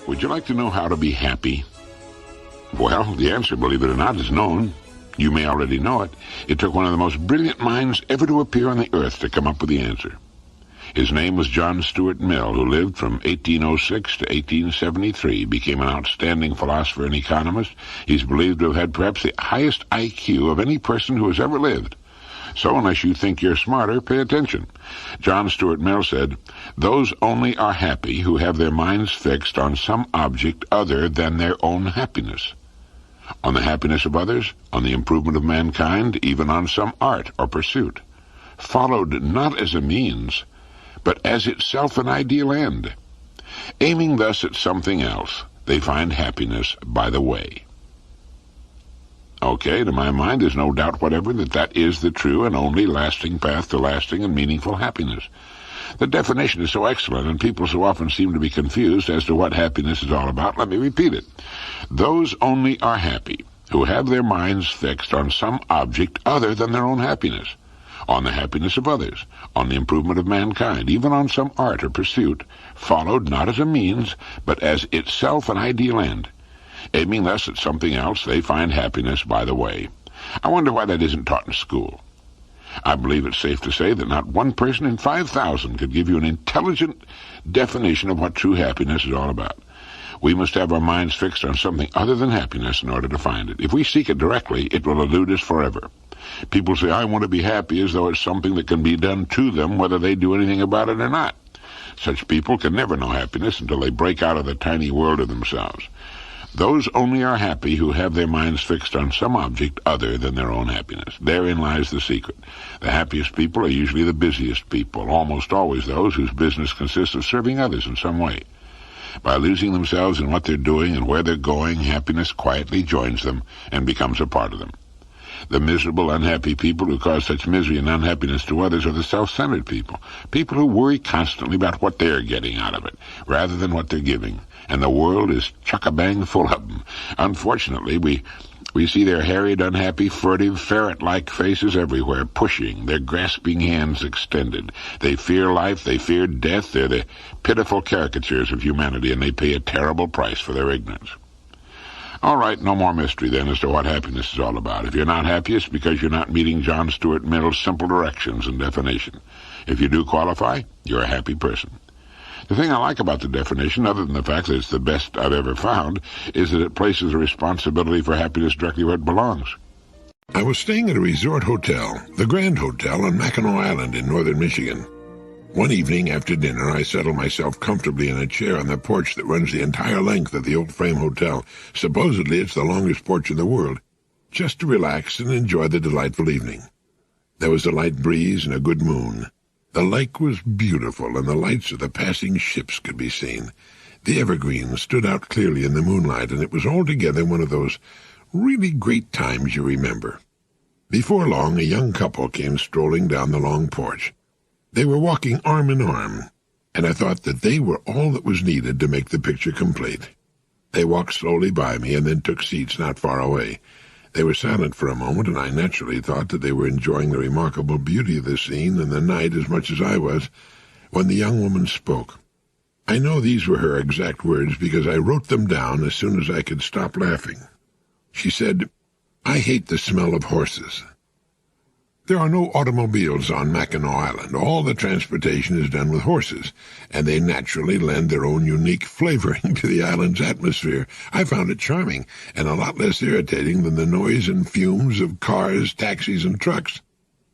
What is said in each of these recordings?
Would you like to know how to be happy? Well, the answer, believe it or not, is known. You may already know it. It took one of the most brilliant minds ever to appear on the earth to come up with the answer. His name was John Stuart Mill, who lived from 1806 to 1873, became an outstanding philosopher and economist. He's believed to have had perhaps the highest IQ of any person who has ever lived. So unless you think you're smarter, pay attention. John Stuart Mill said, "Those only are happy who have their minds fixed on some object other than their own happiness. On the happiness of others, on the improvement of mankind, even on some art or pursuit, followed not as a means, but as itself an ideal end. Aiming thus at something else, they find happiness by the way." Okay, to my mind, there's no doubt whatever that that is the true and only lasting path to lasting and meaningful happiness. The definition is so excellent, and people so often seem to be confused as to what happiness is all about. Let me repeat it. Those only are happy who have their minds fixed on some object other than their own happiness, on the happiness of others, on the improvement of mankind, even on some art or pursuit, followed not as a means, but as itself an ideal end. Aiming thus at something else, they find happiness by the way. I wonder why that isn't taught in school. I believe it's safe to say that not one person in 5,000 could give you an intelligent definition of what true happiness is all about. We must have our minds fixed on something other than happiness in order to find it. If we seek it directly, it will elude us forever. People say, "I want to be happy," as though it's something that can be done to them, whether they do anything about it or not. Such people can never know happiness until they break out of the tiny world of themselves. Those only are happy who have their minds fixed on some object other than their own happiness. Therein lies the secret. The happiest people are usually the busiest people, almost always those whose business consists of serving others in some way. By losing themselves in what they're doing and where they're going, happiness quietly joins them and becomes a part of them. The miserable, unhappy people who cause such misery and unhappiness to others are the self-centered people, people who worry constantly about what they're getting out of it, rather than what they're giving. And the world is chuck-a-bang full of them. Unfortunately, we see their harried, unhappy, furtive, ferret-like faces everywhere, pushing, their grasping hands extended. They fear life, they fear death, they're the pitiful caricatures of humanity, and they pay a terrible price for their ignorance. All right, no more mystery then as to what happiness is all about. If you're not happy, it's because you're not meeting John Stuart Mill's simple directions and definition. If you do qualify, you're a happy person. The thing I like about the definition, other than the fact that it's the best I've ever found, is that it places the responsibility for happiness directly where it belongs. I was staying at a resort hotel, the Grand Hotel on Mackinac Island in northern Michigan. One evening after dinner, I settled myself comfortably in a chair on the porch that runs the entire length of the old frame hotel. Supposedly it's the longest porch in the world, just to relax and enjoy the delightful evening. There was a light breeze and a good moon. The lake was beautiful, and the lights of the passing ships could be seen. The evergreens stood out clearly in the moonlight, and it was altogether one of those really great times you remember. Before long, a young couple came strolling down the long porch. They were walking arm in arm, and I thought that they were all that was needed to make the picture complete. They walked slowly by me and then took seats not far away. They were silent for a moment, and I naturally thought that they were enjoying the remarkable beauty of the scene and the night as much as I was, when the young woman spoke. I know these were her exact words because I wrote them down as soon as I could stop laughing. She said, "I hate the smell of horses." There are no automobiles on Mackinac Island. All the transportation is done with horses, and they naturally lend their own unique flavoring to the island's atmosphere. I found it charming, and a lot less irritating than the noise and fumes of cars, taxis, and trucks.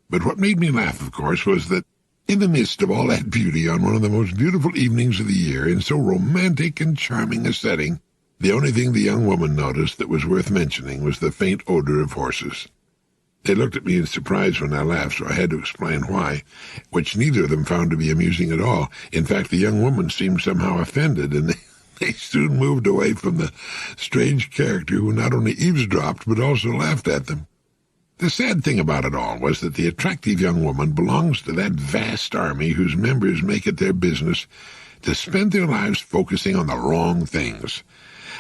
But what made me laugh, of course, was that in the midst of all that beauty on one of the most beautiful evenings of the year, in so romantic and charming a setting, the only thing the young woman noticed that was worth mentioning was the faint odor of horses. They looked at me in surprise when I laughed, so I had to explain why, which neither of them found to be amusing at all. In fact, the young woman seemed somehow offended, and they soon moved away from the strange character who not only eavesdropped but also laughed at them. The sad thing about it all was that the attractive young woman belongs to that vast army whose members make it their business to spend their lives focusing on the wrong things.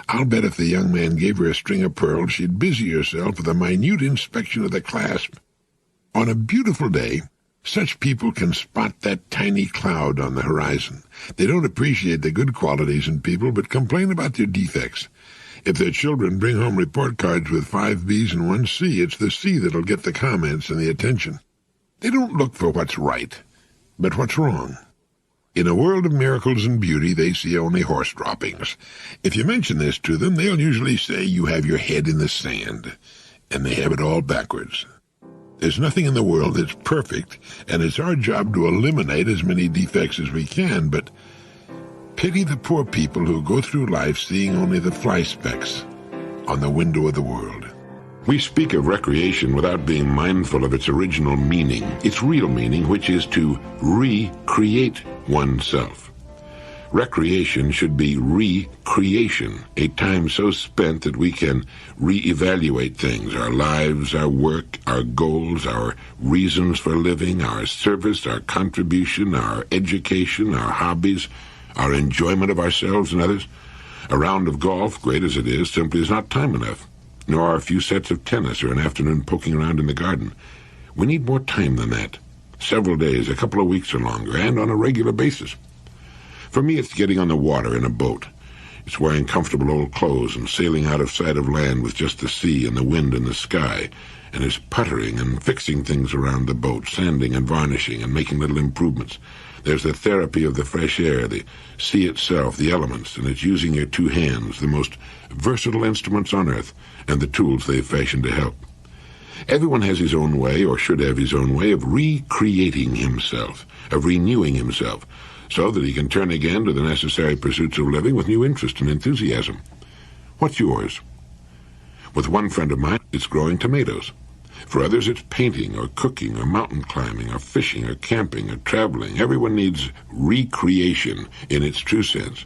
I'll bet if the young man gave her a string of pearls, she'd busy herself with a minute inspection of the clasp. On a beautiful day, Such people can spot that tiny cloud on the horizon. They don't appreciate the good qualities in people, but complain about their defects. If their children bring home report cards with 5 B's and 1 C, it's the C that'll get the comments and the attention. They don't look for what's right, but what's wrong. In a world of miracles and beauty, they see only horse droppings. If you mention this to them, they'll usually say you have your head in the sand, and they have it all backwards. There's nothing in the world that's perfect, and it's our job to eliminate as many defects as we can, but pity the poor people who go through life seeing only the fly specks on the window of the world. We speak of recreation without being mindful of its original meaning, its real meaning, which is to recreate oneself. Recreation should be recreation, a time so spent that we can reevaluate things, our lives, our work, our goals, our reasons for living, our service, our contribution, our education, our hobbies, our enjoyment of ourselves and others. A round of golf, great as it is, simply is not time enough, nor are a few sets of tennis or an afternoon poking around in the garden. We need more time than that. Several days, a couple of weeks or longer, and on a regular basis. For me, it's getting on the water in a boat. It's wearing comfortable old clothes and sailing out of sight of land with just the sea and the wind and the sky, and it's puttering and fixing things around the boat, sanding and varnishing and making little improvements. There's the therapy of the fresh air, the sea itself, the elements, and it's using your 2 hands, the most versatile instruments on earth, and the tools they've fashioned to help. Everyone has his own way, or should have his own way, of recreating himself, of renewing himself, so that he can turn again to the necessary pursuits of living with new interest and enthusiasm. What's yours? With one friend of mine, it's growing tomatoes. For others, it's painting or cooking or mountain climbing or fishing or camping or traveling. Everyone needs recreation in its true sense.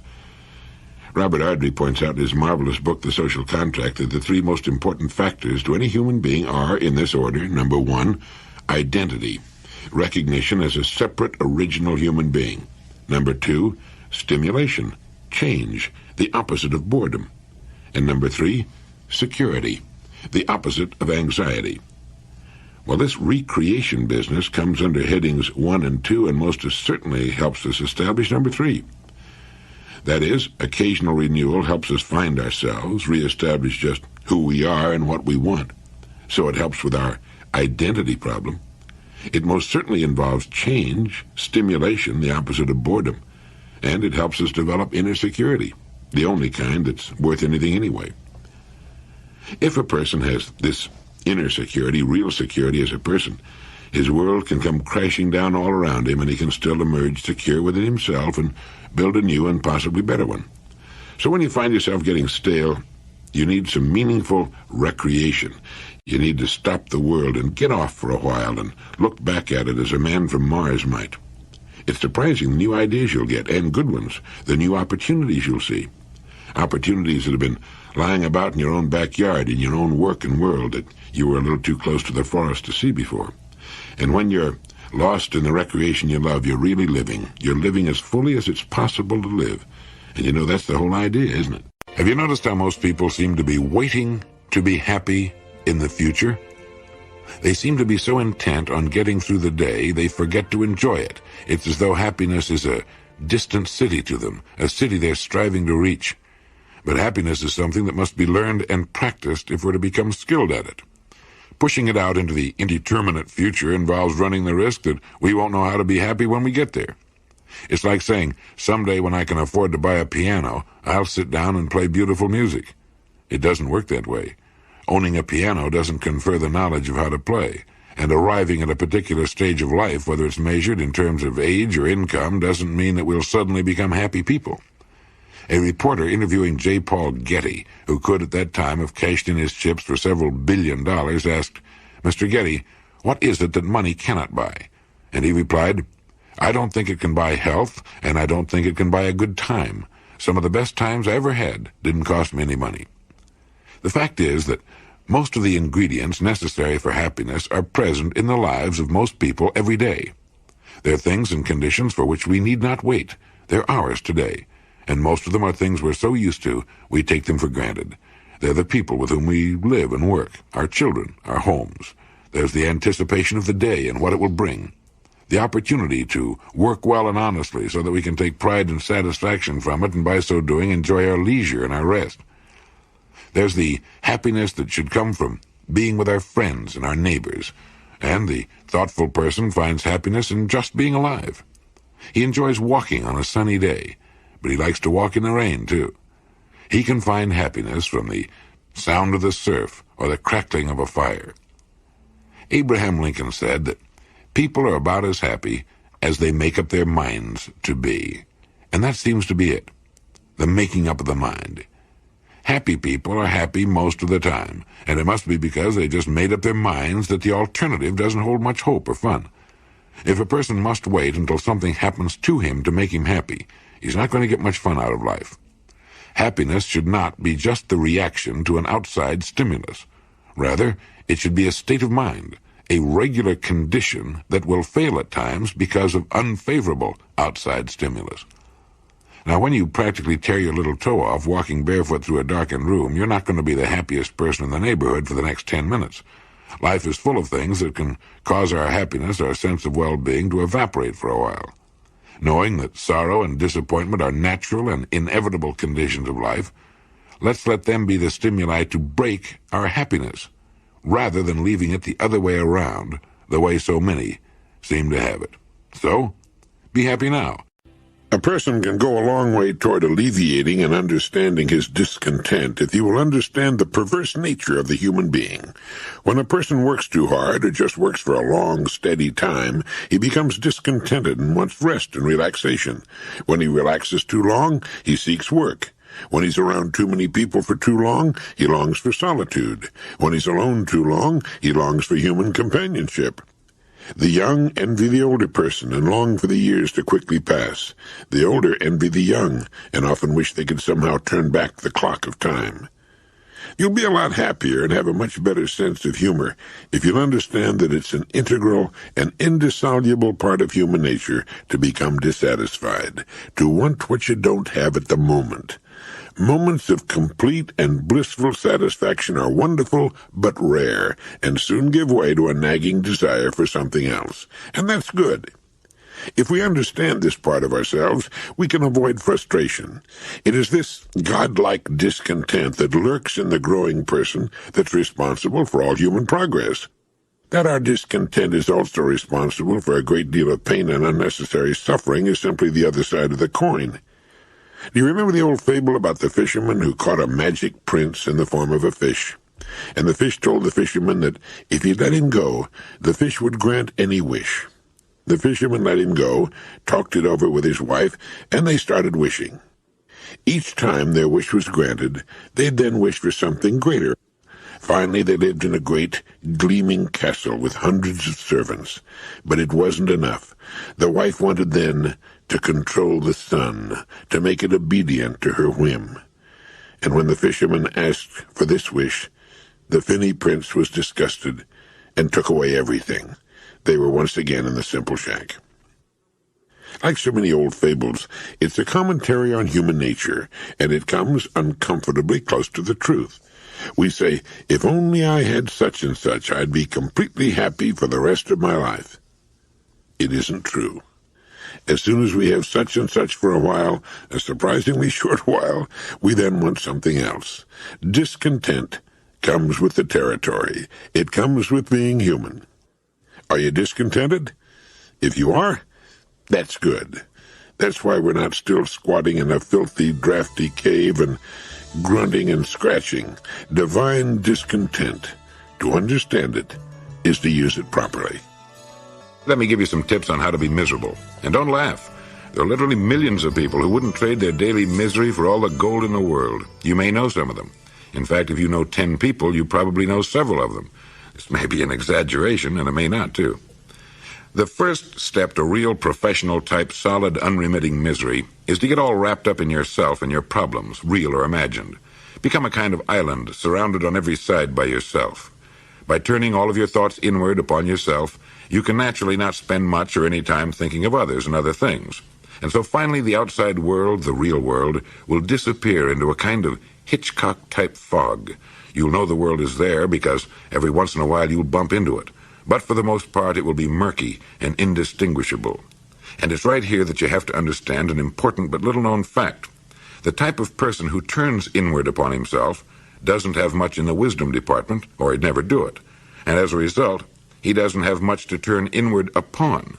Robert Ardrey points out in his marvelous book, The Social Contract, that the 3 most important factors to any human being are, in this order, number 1, identity, recognition as a separate, original human being. Number 2, stimulation, change, the opposite of boredom. And number 3, security, the opposite of anxiety. Well, this recreation business comes under headings 1 and 2 and most certainly helps us establish number 3. That is, occasional renewal helps us find ourselves, reestablish just who we are and what we want. So it helps with our identity problem. It most certainly involves change, stimulation, the opposite of boredom, and it helps us develop inner security, the only kind that's worth anything anyway. If a person has this inner security, real security as a person, his world can come crashing down all around him, and he can still emerge secure within himself and build a new and possibly better one. So when you find yourself getting stale, you need some meaningful recreation. You need to stop the world and get off for a while and look back at it as a man from Mars might. It's surprising the new ideas you'll get, and good ones, the new opportunities you'll see. Opportunities that have been lying about in your own backyard, in your own work and world, that you were a little too close to the forest to see before. And when you're lost in the recreation you love, you're really living. You're living as fully as it's possible to live. And you know, that's the whole idea, isn't it? Have you noticed how most people seem to be waiting to be happy in the future? They seem to be so intent on getting through the day, they forget to enjoy it. It's as though happiness is a distant city to them, a city they're striving to reach. But happiness is something that must be learned and practiced if we're to become skilled at it. Pushing it out into the indeterminate future involves running the risk that we won't know how to be happy when we get there. It's like saying, someday when I can afford to buy a piano, I'll sit down and play beautiful music. It doesn't work that way. Owning a piano doesn't confer the knowledge of how to play, and arriving at a particular stage of life, whether it's measured in terms of age or income, doesn't mean that we'll suddenly become happy people. A reporter interviewing J. Paul Getty, who could at that time have cashed in his chips for several $1 billion, asked, "Mr. Getty, what is it that money cannot buy?" And he replied, "I don't think it can buy health, and I don't think it can buy a good time. Some of the best times I ever had didn't cost me any money." The fact is that most of the ingredients necessary for happiness are present in the lives of most people every day. They're things and conditions for which we need not wait. They're ours today. And most of them are things we're so used to, we take them for granted. They're the people with whom we live and work, our children, our homes. There's the anticipation of the day and what it will bring. the opportunity to work well and honestly so that we can take pride and satisfaction from it and by so doing enjoy our leisure and our rest. There's the happiness that should come from being with our friends and our neighbors, and the thoughtful person finds happiness in just being alive. He enjoys walking on a sunny day, but he likes to walk in the rain, too. He can find happiness from the sound of the surf or the crackling of a fire. Abraham Lincoln said that people are about as happy as they make up their minds to be. And that seems to be it, the making up of the mind. Happy people are happy most of the time, and it must be because they just made up their minds that the alternative doesn't hold much hope or fun. If a person must wait until something happens to him to make him happy, he's not going to get much fun out of life. Happiness should not be just the reaction to an outside stimulus. Rather, it should be a state of mind, a regular condition that will fail at times because of unfavorable outside stimulus. Now, when you practically tear your little toe off walking barefoot through a darkened room, you're not going to be the happiest person in the neighborhood for the next 10 minutes. Life is full of things that can cause our happiness, our sense of well-being, to evaporate for a while. Knowing that sorrow and disappointment are natural and inevitable conditions of life, let's let them be the stimuli to break our happiness, rather than leaving it the other way around, the way so many seem to have it. So, be happy now. A person can go a long way toward alleviating and understanding his discontent if he will understand the perverse nature of the human being. When a person works too hard or just works for a long, steady time, he becomes discontented and wants rest and relaxation. When he relaxes too long, he seeks work. When he's around too many people for too long, he longs for solitude. When he's alone too long, he longs for human companionship. The young envy the older person and long for the years to quickly pass. The older envy the young and often wish they could somehow turn back the clock of time. You'll be a lot happier and have a much better sense of humor if you'll understand that it's an integral and indissoluble part of human nature to become dissatisfied, to want what you don't have at the moment. Moments of complete and blissful satisfaction are wonderful but rare, and soon give way to a nagging desire for something else. And that's good. If we understand this part of ourselves, we can avoid frustration. It is this godlike discontent that lurks in the growing person that's responsible for all human progress. That our discontent is also responsible for a great deal of pain and unnecessary suffering is simply the other side of the coin. Do you remember the old fable about the fisherman who caught a magic prince in the form of a fish? And the fish told the fisherman that if he let him go, the fish would grant any wish. The fisherman let him go, talked it over with his wife, and they started wishing. Each time their wish was granted, they'd then wish for something greater. Finally, they lived in a great, gleaming castle with hundreds of servants. But it wasn't enough. The wife wanted then to control the sun, to make it obedient to her whim. And when the fisherman asked for this wish, the finny prince was disgusted and took away everything. They were once again in the simple shack. Like so many old fables, it's a commentary on human nature, and it comes uncomfortably close to the truth. We say, if only I had such and such, I'd be completely happy for the rest of my life. It isn't true. As soon as we have such and such for a while, a surprisingly short while, we then want something else. Discontent comes with the territory. It comes with being human. Are you discontented? If you are, that's good. That's why we're not still squatting in a filthy, drafty cave and grunting and scratching. Divine discontent, to understand it, is to use it properly. Let me give you some tips on how to be miserable. And don't laugh. There are literally millions of people who wouldn't trade their daily misery for all the gold in the world. You may know some of them. In fact, if you know 10 people, you probably know several of them. This may be an exaggeration, and it may not, too. The first step to real professional-type, solid, unremitting misery is to get all wrapped up in yourself and your problems, real or imagined. Become a kind of island, surrounded on every side by yourself. By turning all of your thoughts inward upon yourself, you can naturally not spend much or any time thinking of others and other things. And so finally the outside world, the real world, will disappear into a kind of Hitchcock-type fog. You'll know the world is there because every once in a while you'll bump into it. But for the most part, it will be murky and indistinguishable. And it's right here that you have to understand an important but little-known fact. The type of person who turns inward upon himself doesn't have much in the wisdom department, or he'd never do it. And as a result, he doesn't have much to turn inward upon.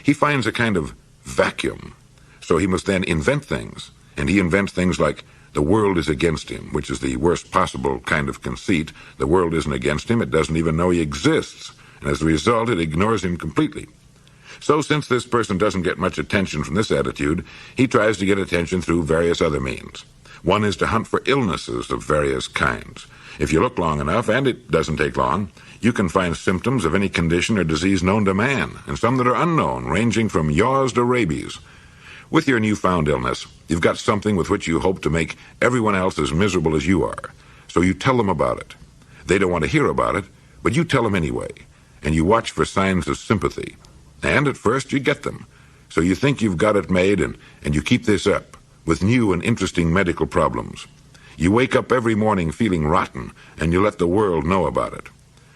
He finds a kind of vacuum. So he must then invent things. And he invents things like the world is against him, which is the worst possible kind of conceit. The world isn't against him. It doesn't even know he exists. And as a result, it ignores him completely. So since this person doesn't get much attention from this attitude, he tries to get attention through various other means. One is to hunt for illnesses of various kinds. If you look long enough, and it doesn't take long, you can find symptoms of any condition or disease known to man, and some that are unknown, ranging from yaws to rabies. With your newfound illness, you've got something with which you hope to make everyone else as miserable as you are. So you tell them about it. They don't want to hear about it, but you tell them anyway, and you watch for signs of sympathy. And at first you get them. So you think you've got it made, and you keep this up, with new and interesting medical problems. You wake up every morning feeling rotten, and you let the world know about it.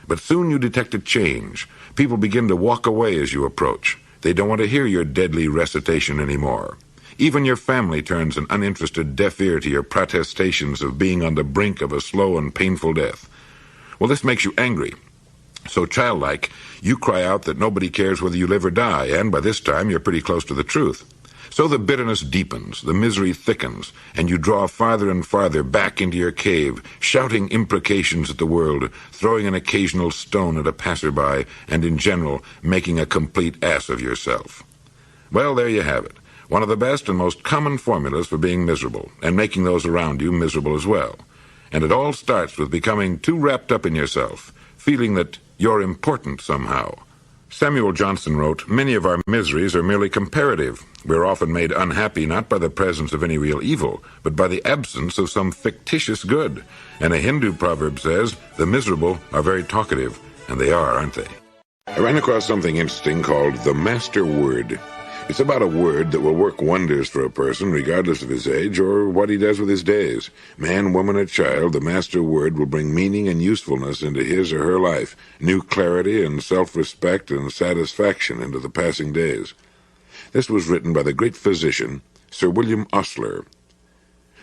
But soon you detect a change. People begin to walk away as you approach. They don't want to hear your deadly recitation anymore. Even your family turns an uninterested deaf ear to your protestations of being on the brink of a slow and painful death. Well, this makes you angry. So childlike, you cry out that nobody cares whether you live or die, and by this time you're pretty close to the truth. So the bitterness deepens, the misery thickens, and you draw farther and farther back into your cave, shouting imprecations at the world, throwing an occasional stone at a passerby, and in general, making a complete ass of yourself. Well, there you have it. One of the best and most common formulas for being miserable, and making those around you miserable as well. And it all starts with becoming too wrapped up in yourself, feeling that you're important somehow. Samuel Johnson wrote, "Many of our miseries are merely comparative. We're often made unhappy not by the presence of any real evil, but by the absence of some fictitious good." And a Hindu proverb says, "The miserable are very talkative," and they are, aren't they? I ran across something interesting called the master word. It's about a word that will work wonders for a person regardless of his age or what he does with his days. Man, woman, or child, the master word will bring meaning and usefulness into his or her life, new clarity and self-respect and satisfaction into the passing days. This was written by the great physician, Sir William Osler.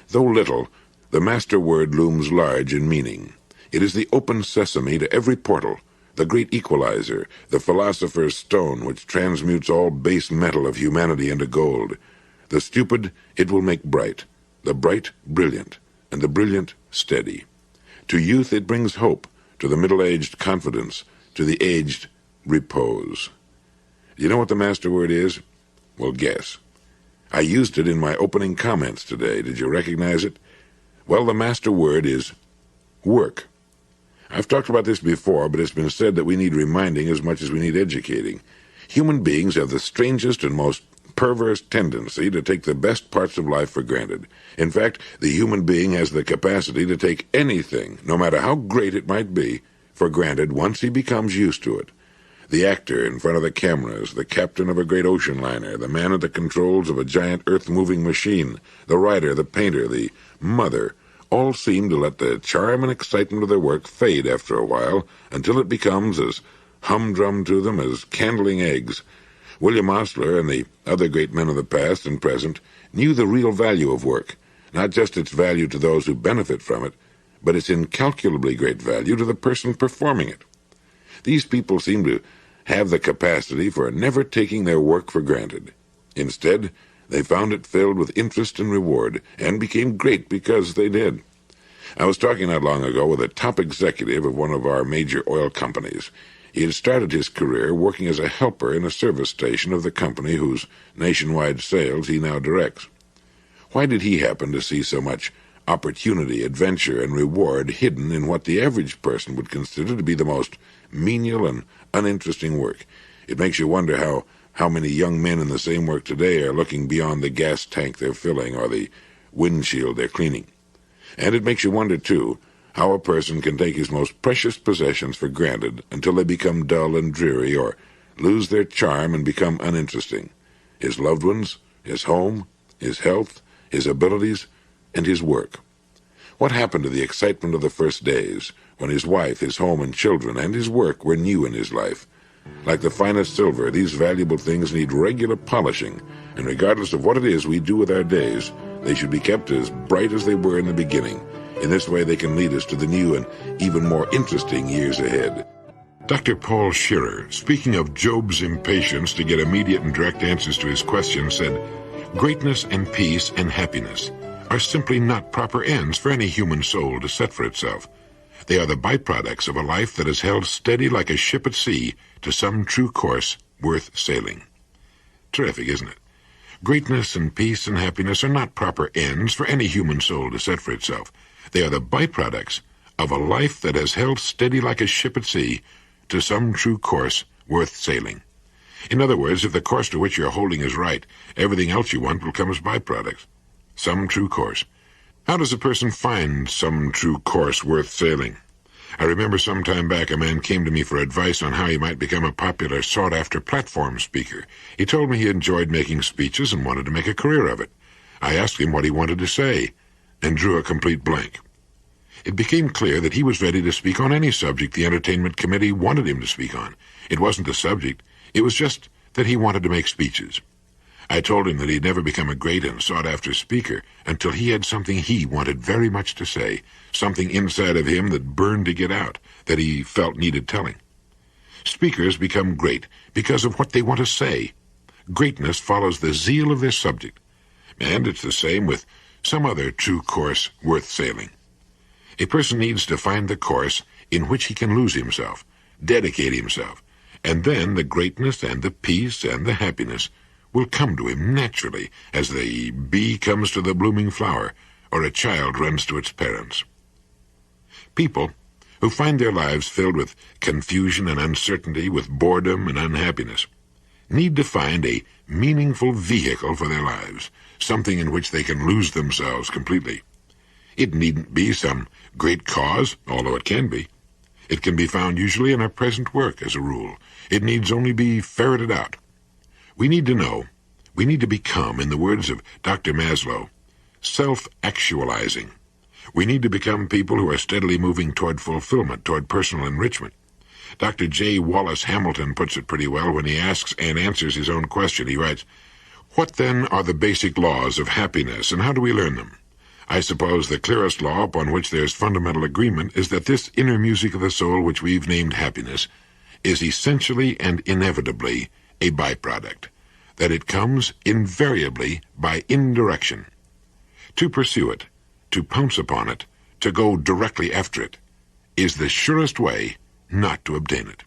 Though little, the master word looms large in meaning. It is the open sesame to every portal, the great equalizer, the philosopher's stone which transmutes all base metal of humanity into gold. The stupid it will make bright, the bright brilliant, and the brilliant steady. To youth it brings hope, to the middle-aged confidence, to the aged repose. Do you know what the master word is? Well, guess. I used it in my opening comments today. Did you recognize it? Well, the master word is work. I've talked about this before, but it's been said that we need reminding as much as we need educating. Human beings have the strangest and most perverse tendency to take the best parts of life for granted. In fact, the human being has the capacity to take anything, no matter how great it might be, for granted once he becomes used to it. The actor in front of the cameras, the captain of a great ocean liner, the man at the controls of a giant earth-moving machine, the writer, the painter, the mother, all seem to let the charm and excitement of their work fade after a while until it becomes as humdrum to them as candling eggs. William Osler and the other great men of the past and present knew the real value of work, not just its value to those who benefit from it, but its incalculably great value to the person performing it. These people seem to have the capacity for never taking their work for granted. Instead, they found it filled with interest and reward, and became great because they did. I was talking not long ago with a top executive of one of our major oil companies. He had started his career working as a helper in a service station of the company whose nationwide sales he now directs. Why did he happen to see so much opportunity, adventure, and reward hidden in what the average person would consider to be the most menial and uninteresting work? It makes you wonder how many young men in the same work today are looking beyond the gas tank they're filling or the windshield they're cleaning. And it makes you wonder, too, how a person can take his most precious possessions for granted until they become dull and dreary or lose their charm and become uninteresting. His loved ones, his home, his health, his abilities, and his work. What happened to the excitement of the first days, when his wife, his home and children, and his work were new in his life? Like the finest silver, these valuable things need regular polishing, and regardless of what it is we do with our days, they should be kept as bright as they were in the beginning. In this way, they can lead us to the new and even more interesting years ahead. Dr. Paul Shearer, speaking of Job's impatience to get immediate and direct answers to his questions, said, "Greatness and peace and happiness are simply not proper ends for any human soul to set for itself. They are the byproducts of a life that is held steady like a ship at sea to some true course worth sailing." Terrific, isn't it? Greatness and peace and happiness are not proper ends for any human soul to set for itself. They are the byproducts of a life that has held steady like a ship at sea to some true course worth sailing. In other words, if the course to which you're holding is right, everything else you want will come as byproducts. Some true course. How does a person find some true course worth sailing? I remember some time back a man came to me for advice on how he might become a popular, sought-after platform speaker. He told me he enjoyed making speeches and wanted to make a career of it. I asked him what he wanted to say, and drew a complete blank. It became clear that he was ready to speak on any subject the entertainment committee wanted him to speak on. It wasn't the subject, it was just that he wanted to make speeches. I told him that he'd never become a great and sought-after speaker until he had something he wanted very much to say, something inside of him that burned to get out, that he felt needed telling. Speakers become great because of what they want to say. Greatness follows the zeal of their subject, and it's the same with some other true course worth sailing. A person needs to find the course in which he can lose himself, dedicate himself, and then the greatness and the peace and the happiness will come to him naturally as the bee comes to the blooming flower or a child runs to its parents. People who find their lives filled with confusion and uncertainty, with boredom and unhappiness, need to find a meaningful vehicle for their lives, something in which they can lose themselves completely. It needn't be some great cause, although it can be. It can be found usually in our present work, as a rule. It needs only be ferreted out. We need to know, we need to become, in the words of Dr. Maslow, self-actualizing. We need to become people who are steadily moving toward fulfillment, toward personal enrichment. Dr. J. Wallace Hamilton puts it pretty well when he asks and answers his own question. He writes, "What then are the basic laws of happiness, and how do we learn them? I suppose the clearest law upon which there's fundamental agreement is that this inner music of the soul, which we've named happiness, is essentially and inevitably a byproduct, that it comes invariably by indirection. To pursue it, to pounce upon it, to go directly after it, is the surest way not to obtain it."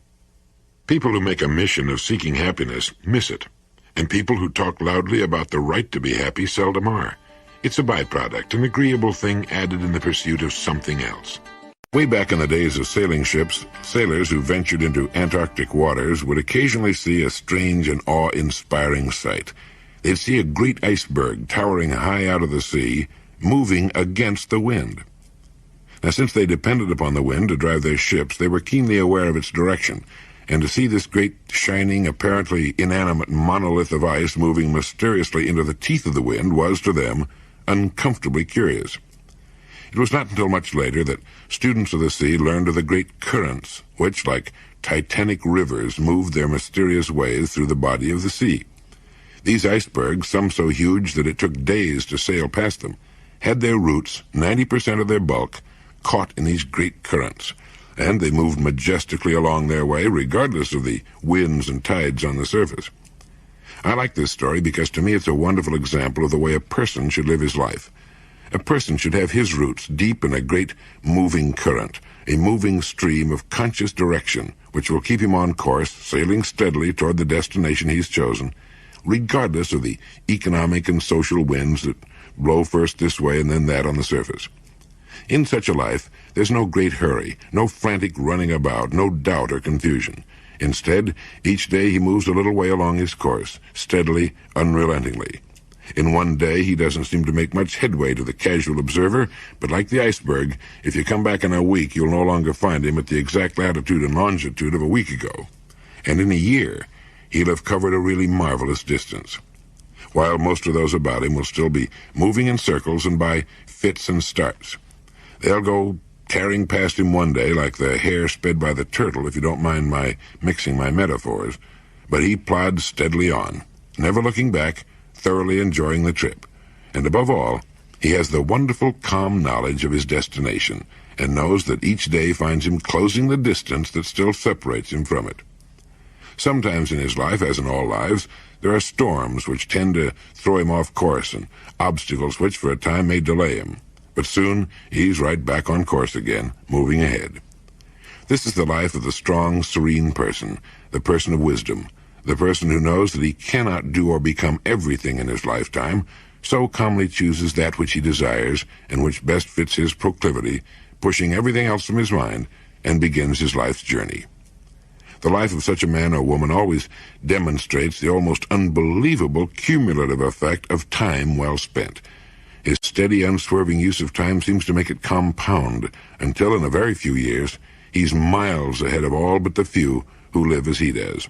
People who make a mission of seeking happiness miss it, and people who talk loudly about the right to be happy seldom are. It's a byproduct, an agreeable thing added in the pursuit of something else. Way back in the days of sailing ships, sailors who ventured into Antarctic waters would occasionally see a strange and awe-inspiring sight. They'd see a great iceberg towering high out of the sea, moving against the wind. Now, since they depended upon the wind to drive their ships, they were keenly aware of its direction, and to see this great, shining, apparently inanimate monolith of ice moving mysteriously into the teeth of the wind was, to them, uncomfortably curious. It was not until much later that students of the sea learned of the great currents, which, like titanic rivers, moved their mysterious ways through the body of the sea. These icebergs, some so huge that it took days to sail past them, had their roots, 90% of their bulk, caught in these great currents, and they moved majestically along their way, regardless of the winds and tides on the surface. I like this story because to me it's a wonderful example of the way a person should live his life. A person should have his roots deep in a great moving current, a moving stream of conscious direction, which will keep him on course, sailing steadily toward the destination he's chosen, regardless of the economic and social winds that blow first this way and then that on the surface. In such a life, there's no great hurry, no frantic running about, no doubt or confusion. Instead, each day he moves a little way along his course, steadily, unrelentingly. In one day, he doesn't seem to make much headway to the casual observer, but like the iceberg, if you come back in a week, you'll no longer find him at the exact latitude and longitude of a week ago. And in a year, he'll have covered a really marvelous distance, while most of those about him will still be moving in circles and by fits and starts. They'll go tearing past him one day like the hare sped by the turtle, if you don't mind my mixing my metaphors, but he plods steadily on, never looking back, thoroughly enjoying the trip. And above all, he has the wonderful, calm knowledge of his destination, and knows that each day finds him closing the distance that still separates him from it. Sometimes in his life, as in all lives, there are storms which tend to throw him off course, and obstacles which for a time may delay him. But soon he's right back on course again, moving ahead. This is the life of the strong, serene person, the person of wisdom, the person who knows that he cannot do or become everything in his lifetime, so calmly chooses that which he desires and which best fits his proclivity, pushing everything else from his mind, and begins his life's journey. The life of such a man or woman always demonstrates the almost unbelievable cumulative effect of time well spent. His steady, unswerving use of time seems to make it compound, until in a very few years he's miles ahead of all but the few who live as he does.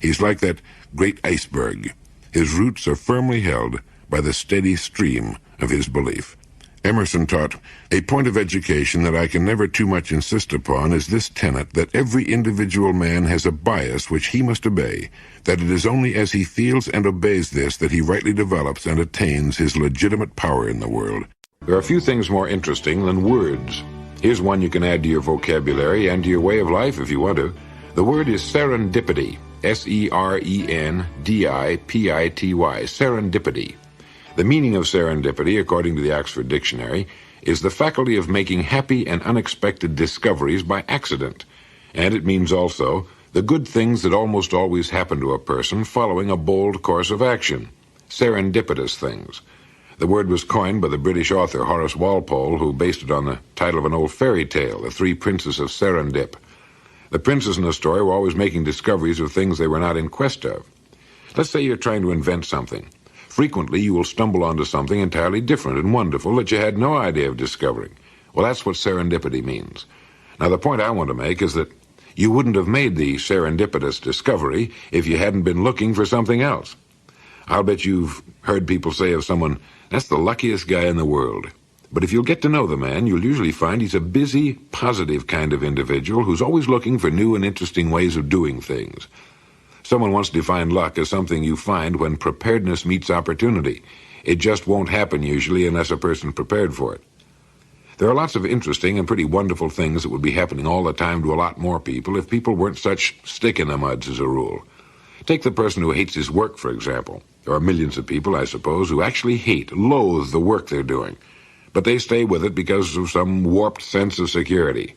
He's like that great iceberg. His roots are firmly held by the steady stream of his belief. Emerson taught, "A point of education that I can never too much insist upon is this tenet, that every individual man has a bias which he must obey, that it is only as he feels and obeys this that he rightly develops and attains his legitimate power in the world." There are few things more interesting than words. Here's one you can add to your vocabulary and to your way of life if you want to. The word is serendipity, S-E-R-E-N-D-I-P-I-T-Y, serendipity. The meaning of serendipity, according to the Oxford Dictionary, is the faculty of making happy and unexpected discoveries by accident. And it means also the good things that almost always happen to a person following a bold course of action. Serendipitous things. The word was coined by the British author Horace Walpole, who based it on the title of an old fairy tale, The Three Princes of Serendip. The princes in the story were always making discoveries of things they were not in quest of. Let's say you're trying to invent something. Frequently, you will stumble onto something entirely different and wonderful that you had no idea of discovering. Well, that's what serendipity means. Now, the point I want to make is that you wouldn't have made the serendipitous discovery if you hadn't been looking for something else. I'll bet you've heard people say of someone, "That's the luckiest guy in the world." But if you'll get to know the man, you'll usually find he's a busy, positive kind of individual who's always looking for new and interesting ways of doing things. Someone once defined luck as something you find when preparedness meets opportunity. It just won't happen usually unless a person's prepared for it. There are lots of interesting and pretty wonderful things that would be happening all the time to a lot more people if people weren't such stick-in-the-muds as a rule. Take the person who hates his work, for example. There are millions of people, I suppose, who actually loathe the work they're doing. But they stay with it because of some warped sense of security.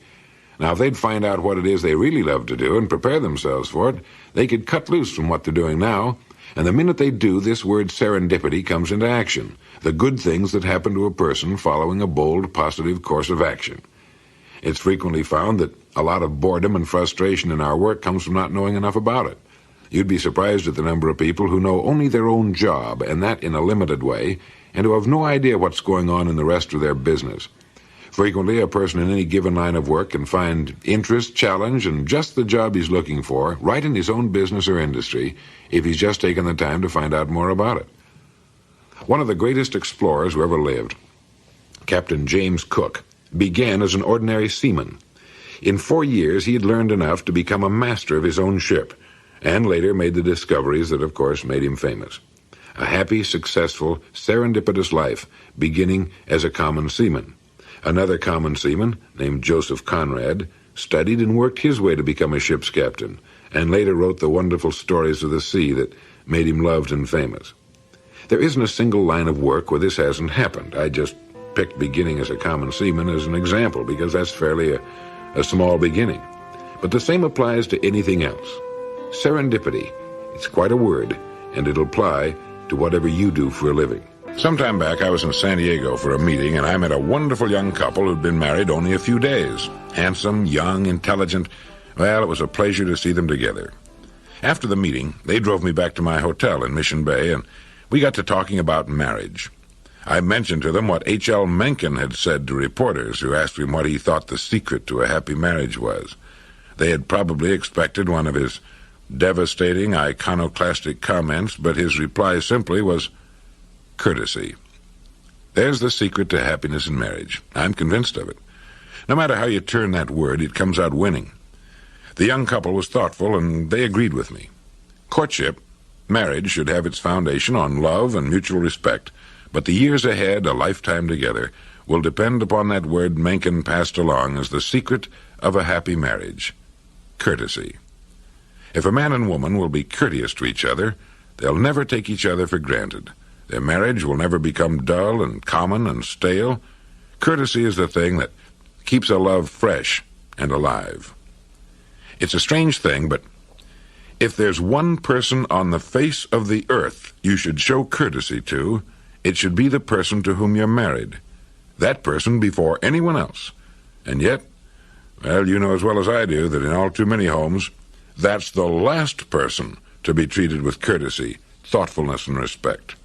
Now, if they'd find out what it is they really love to do and prepare themselves for it, they could cut loose from what they're doing now, and the minute they do, this word serendipity comes into action, the good things that happen to a person following a bold, positive course of action. It's frequently found that a lot of boredom and frustration in our work comes from not knowing enough about it. You'd be surprised at the number of people who know only their own job, and that in a limited way, and who have no idea what's going on in the rest of their business. Frequently, a person in any given line of work can find interest, challenge, and just the job he's looking for right in his own business or industry if he's just taken the time to find out more about it. One of the greatest explorers who ever lived, Captain James Cook, began as an ordinary seaman. In 4 years, he had learned enough to become a master of his own ship, and later made the discoveries that, of course, made him famous. A happy, successful, serendipitous life, beginning as a common seaman. Another common seaman, named Joseph Conrad, studied and worked his way to become a ship's captain, and later wrote the wonderful stories of the sea that made him loved and famous. There isn't a single line of work where this hasn't happened. I just picked beginning as a common seaman as an example, because that's fairly a small beginning. But the same applies to anything else. Serendipity, it's quite a word, and it'll apply to whatever you do for a living. Some time back, I was in San Diego for a meeting, and I met a wonderful young couple who'd been married only a few days. Handsome, young, intelligent. Well, it was a pleasure to see them together. After the meeting, they drove me back to my hotel in Mission Bay, and we got to talking about marriage. I mentioned to them what H.L. Mencken had said to reporters who asked him what he thought the secret to a happy marriage was. They had probably expected one of his devastating, iconoclastic comments, but his reply simply was courtesy. There's the secret to happiness in marriage. I'm convinced of it. No matter how you turn that word, it comes out winning. The young couple was thoughtful, and they agreed with me. Courtship, marriage, should have its foundation on love and mutual respect, but the years ahead, a lifetime together, will depend upon that word Mencken passed along as the secret of a happy marriage: courtesy. If a man and woman will be courteous to each other, they'll never take each other for granted. Their marriage will never become dull and common and stale. Courtesy is the thing that keeps a love fresh and alive. It's a strange thing, but if there's one person on the face of the earth you should show courtesy to, it should be the person to whom you're married. That person before anyone else. And yet, well, you know as well as I do that in all too many homes, that's the last person to be treated with courtesy, thoughtfulness, and respect.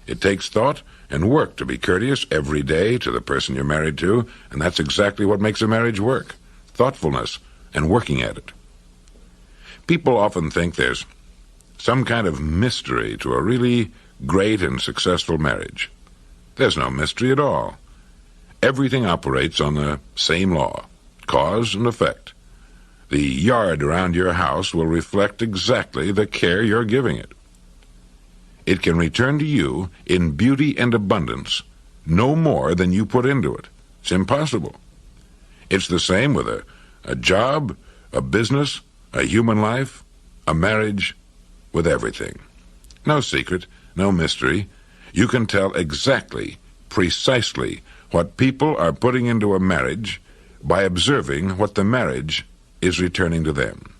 It takes thought and work to be courteous every day to the person you're married to, and that's exactly what makes a marriage work: thoughtfulness and working at it. People often think there's some kind of mystery to a really great and successful marriage. There's no mystery at all. Everything operates on the same law: cause and effect. The yard around your house will reflect exactly the care you're giving it. It can return to you in beauty and abundance no more than you put into it. It's impossible. It's the same with a job, a business, a human life, a marriage, with everything. No secret, no mystery. You can tell exactly, precisely, what people are putting into a marriage by observing what the marriage is returning to them.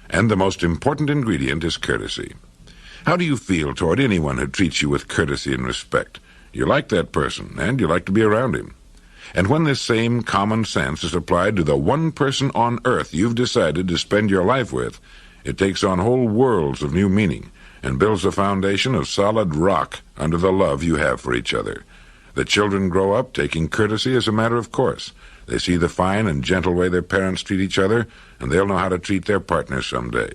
And the most important ingredient is courtesy. How do you feel toward anyone who treats you with courtesy and respect? You like that person, and you like to be around him. And when this same common sense is applied to the one person on earth you've decided to spend your life with, it takes on whole worlds of new meaning and builds a foundation of solid rock under the love you have for each other. The children grow up taking courtesy as a matter of course. They see the fine and gentle way their parents treat each other, and they'll know how to treat their partners someday.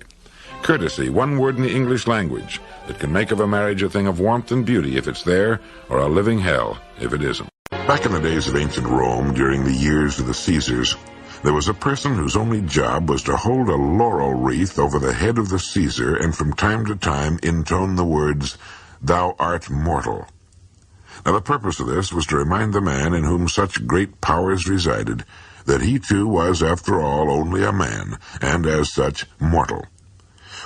Courtesy, one word in the English language that can make of a marriage a thing of warmth and beauty if it's there, or a living hell if it isn't. Back in the days of ancient Rome, during the years of the Caesars, there was a person whose only job was to hold a laurel wreath over the head of the Caesar and from time to time intone the words, "Thou art mortal." Now the purpose of this was to remind the man in whom such great powers resided that he too was, after all, only a man, and as such, mortal.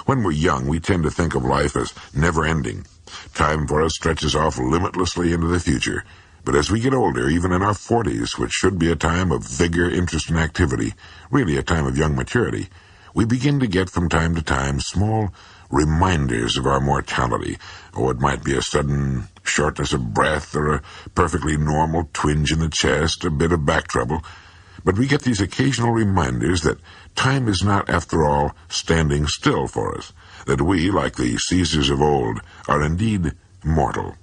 When we're young, we tend to think of life as never-ending. Time for us stretches off limitlessly into the future. But as we get older, even in our 40s, which should be a time of vigor, interest, and activity, really a time of young maturity, we begin to get from time to time small reminders of our mortality. Oh, it might be a sudden shortness of breath or a perfectly normal twinge in the chest, a bit of back trouble. But we get these occasional reminders that time is not, after all, standing still for us, that we, like the Caesars of old, are indeed mortal.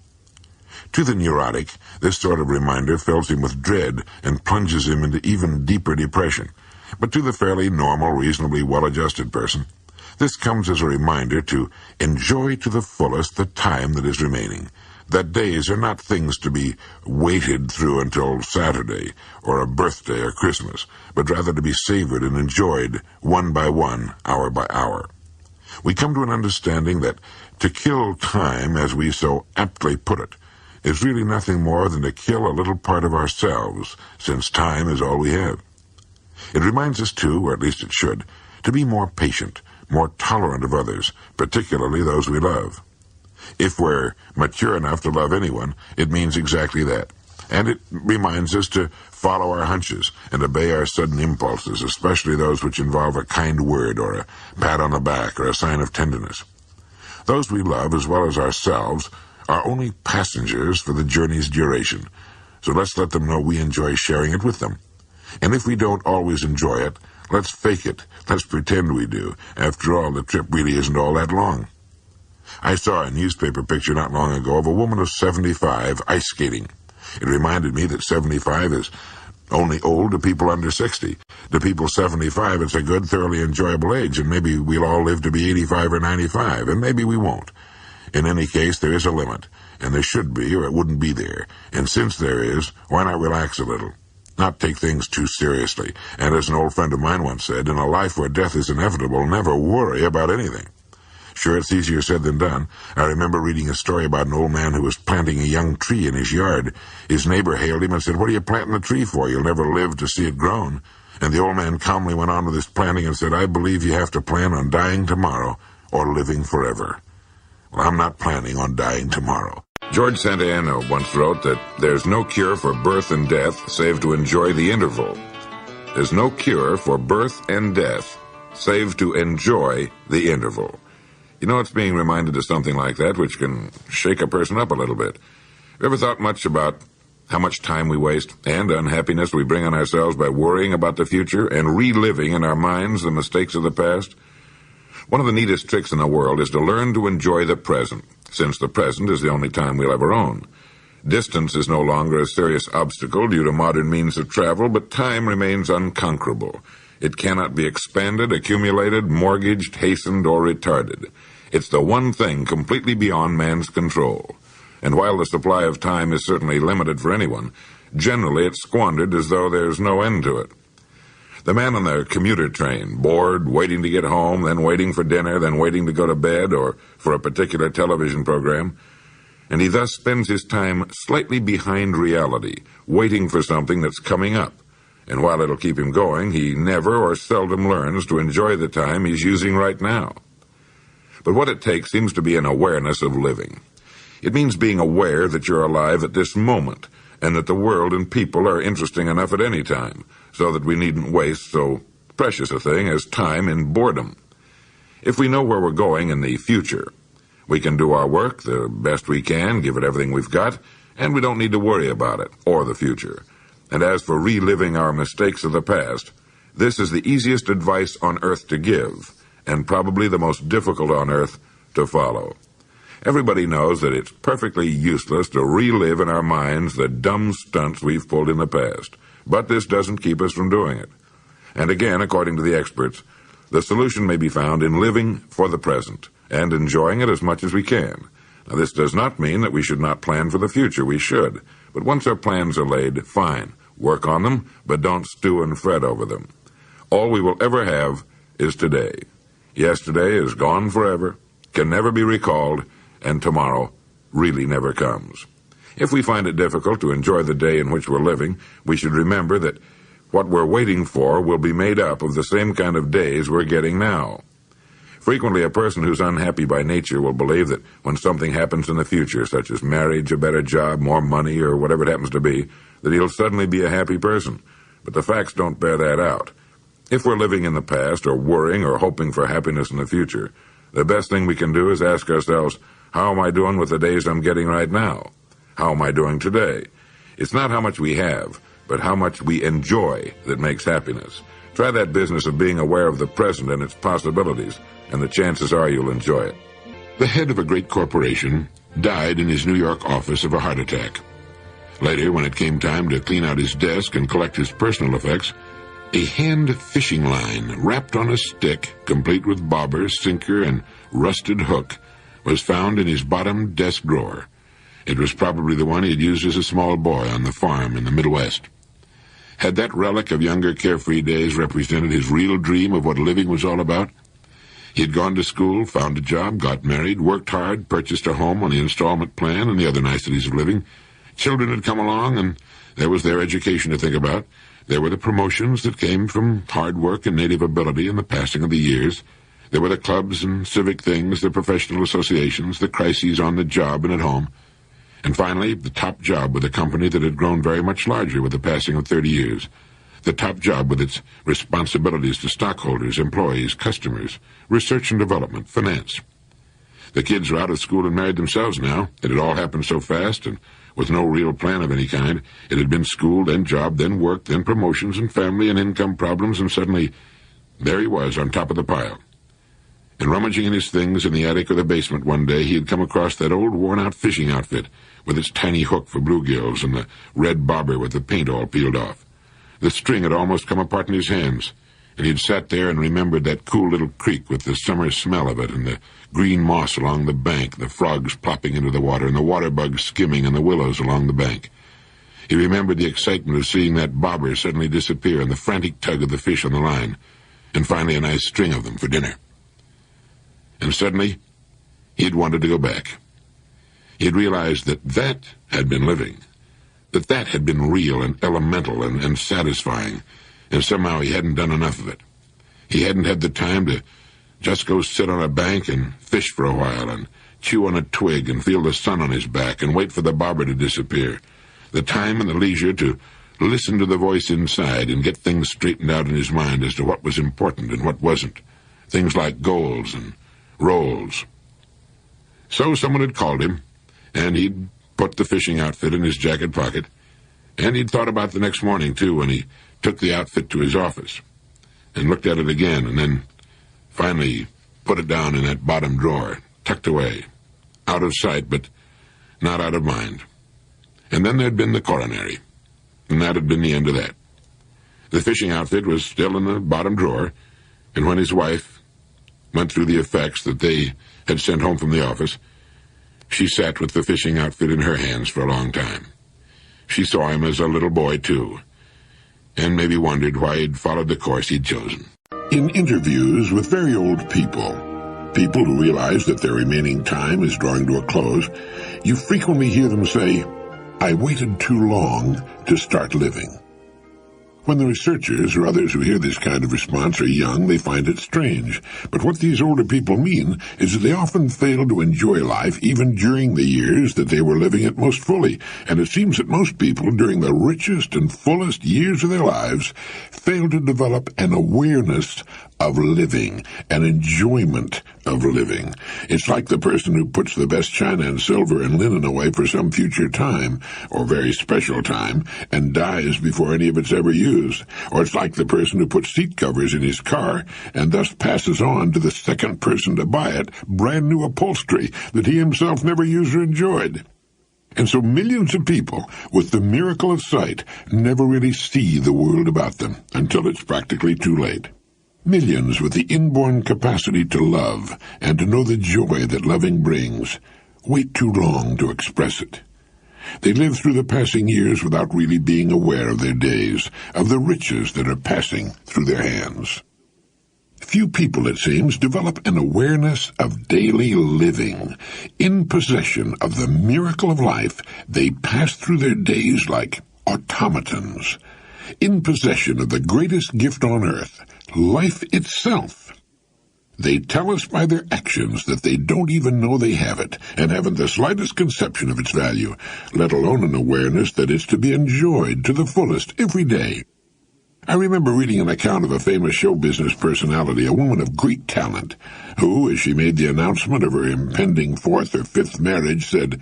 To the neurotic, this sort of reminder fills him with dread and plunges him into even deeper depression. But to the fairly normal, reasonably well-adjusted person, this comes as a reminder to enjoy to the fullest the time that is remaining, that days are not things to be waited through until Saturday or a birthday or Christmas, but rather to be savored and enjoyed one by one, hour by hour. We come to an understanding that to kill time, as we so aptly put it, is really nothing more than to kill a little part of ourselves, since time is all we have. It reminds us, too, or at least it should, to be more patient, more tolerant of others, particularly those we love. If we're mature enough to love anyone, it means exactly that. And it reminds us to follow our hunches and obey our sudden impulses, especially those which involve a kind word or a pat on the back or a sign of tenderness. Those we love, as well as ourselves, are only passengers for the journey's duration, so let's let them know we enjoy sharing it with them. And if we don't always enjoy it, let's fake it. Let's pretend we do. After all, the trip really isn't all that long. I saw a newspaper picture not long ago of a woman of 75 ice skating. It reminded me that 75 is only old to people under 60. To people 75, it's a good, thoroughly enjoyable age, and maybe we'll all live to be 85 or 95, and maybe we won't. In any case, there is a limit, and there should be, or it wouldn't be there. And since there is, why not relax a little? Not take things too seriously. And as an old friend of mine once said, in a life where death is inevitable, never worry about anything. Sure, it's easier said than done. I remember reading a story about an old man who was planting a young tree in his yard. His neighbor hailed him and said, "What are you planting the tree for? You'll never live to see it grown." And the old man calmly went on with his planting and said, "I believe you have to plan on dying tomorrow or living forever." Well, I'm not planning on dying tomorrow. George Santayana once wrote that there's no cure for birth and death save to enjoy the interval. There's no cure for birth and death save to enjoy the interval. You know, it's being reminded of something like that which can shake a person up a little bit. Have you ever thought much about how much time we waste and unhappiness we bring on ourselves by worrying about the future and reliving in our minds the mistakes of the past? One of the neatest tricks in the world is to learn to enjoy the present, since the present is the only time we'll ever own. Distance is no longer a serious obstacle due to modern means of travel, but time remains unconquerable. It cannot be expanded, accumulated, mortgaged, hastened, or retarded. It's the one thing completely beyond man's control. And while the supply of time is certainly limited for anyone, generally it's squandered as though there's no end to it. The man on the commuter train, bored, waiting to get home, then waiting for dinner, then waiting to go to bed or for a particular television program, and he thus spends his time slightly behind reality, waiting for something that's coming up. And while it'll keep him going, he never or seldom learns to enjoy the time he's using right now. But what it takes seems to be an awareness of living. It means being aware that you're alive at this moment, and that the world and people are interesting enough at any time, so that we needn't waste so precious a thing as time in boredom. If we know where we're going in the future, we can do our work the best we can, give it everything we've got, and we don't need to worry about it or the future. And as for reliving our mistakes of the past, this is the easiest advice on earth to give, and probably the most difficult on earth to follow. Everybody knows that it's perfectly useless to relive in our minds the dumb stunts we've pulled in the past, but this doesn't keep us from doing it. And again, according to the experts, the solution may be found in living for the present and enjoying it as much as we can. Now, this does not mean that we should not plan for the future. We should. But once our plans are laid, fine. Work on them, but don't stew and fret over them. All we will ever have is today. Yesterday is gone forever, can never be recalled, and tomorrow really never comes. If we find it difficult to enjoy the day in which we're living, we should remember that what we're waiting for will be made up of the same kind of days we're getting now. Frequently, a person who's unhappy by nature will believe that when something happens in the future, such as marriage, a better job, more money, or whatever it happens to be, that he'll suddenly be a happy person. But the facts don't bear that out. If we're living in the past, or worrying or hoping for happiness in the future, the best thing we can do is ask ourselves, how am I doing with the days I'm getting right now? How am I doing today? It's not how much we have, but how much we enjoy that makes happiness. Try that business of being aware of the present and its possibilities, and the chances are you'll enjoy it. The head of a great corporation died in his New York office of a heart attack. Later, when it came time to clean out his desk and collect his personal effects, a hand fishing line wrapped on a stick, complete with bobber, sinker, and rusted hook, was found in his bottom desk drawer. It was probably the one he had used as a small boy on the farm in the Midwest. Had that relic of younger carefree days represented his real dream of what living was all about? He had gone to school, found a job, got married, worked hard, purchased a home on the installment plan, and the other niceties of living. Children had come along, and there was their education to think about. There were the promotions that came from hard work and native ability and the passing of the years. There were the clubs and civic things, the professional associations, the crises on the job and at home. And finally, the top job with a company that had grown very much larger with the passing of 30 years. The top job with its responsibilities to stockholders, employees, customers, research and development, finance. The kids were out of school and married themselves now. It had all happened so fast and with no real plan of any kind. It had been school, then job, then work, then promotions and family and income problems, and suddenly there he was on top of the pile. And rummaging in his things in the attic or the basement one day, he had come across that old worn-out fishing outfit with its tiny hook for bluegills and the red bobber with the paint all peeled off. The string had almost come apart in his hands, And he'd sat there and remembered that cool little creek with the summer smell of it, and the green moss along the bank, the frogs plopping into the water, and the water bugs skimming in the willows along the bank. He remembered the excitement of seeing that bobber suddenly disappear and the frantic tug of the fish on the line, and finally a nice string of them for dinner. And suddenly, he'd wanted to go back. He'd realized that had been living, that had been real and elemental and satisfying, and somehow he hadn't done enough of it. He hadn't had the time to just go sit on a bank and fish for a while and chew on a twig and feel the sun on his back and wait for the bobber to disappear. The time and the leisure to listen to the voice inside and get things straightened out in his mind as to what was important and what wasn't. Things like goals and roles. So someone had called him, and he'd put the fishing outfit in his jacket pocket, and he'd thought about the next morning, too, when he took the outfit to his office and looked at it again, and then finally put it down in that bottom drawer, tucked away, out of sight, but not out of mind. And then there'd been the coronary, and that had been the end of that. The fishing outfit was still in the bottom drawer, and when his wife went through the effects that they had sent home from the office, she sat with the fishing outfit in her hands for a long time. She saw him as a little boy, too, and maybe wondered why he'd followed the course he'd chosen. In interviews with very old people who realize that their remaining time is drawing to a close, you frequently hear them say, "I waited too long to start living." When the researchers or others who hear this kind of response are young, they find it strange. But what these older people mean is that they often fail to enjoy life even during the years that they were living it most fully. And it seems that most people, during the richest and fullest years of their lives, fail to develop an awareness of living, an enjoyment of living. It's like the person who puts the best china and silver and linen away for some future time, or very special time, and dies before any of it's ever used. Or it's like the person who puts seat covers in his car and thus passes on to the second person to buy it brand new upholstery that he himself never used or enjoyed. And so millions of people with the miracle of sight never really see the world about them until it's practically too late. Millions with the inborn capacity to love and to know the joy that loving brings wait too long to express it. They live through the passing years without really being aware of their days, of the riches that are passing through their hands. Few people, it seems, develop an awareness of daily living. In possession of the miracle of life, they pass through their days like automatons. In possession of the greatest gift on earth, life itself. They tell us by their actions that they don't even know they have it, and haven't the slightest conception of its value, let alone an awareness that it's to be enjoyed to the fullest every day. I remember reading an account of a famous show business personality, a woman of great talent, who, as she made the announcement of her impending 4th or 5th marriage, said,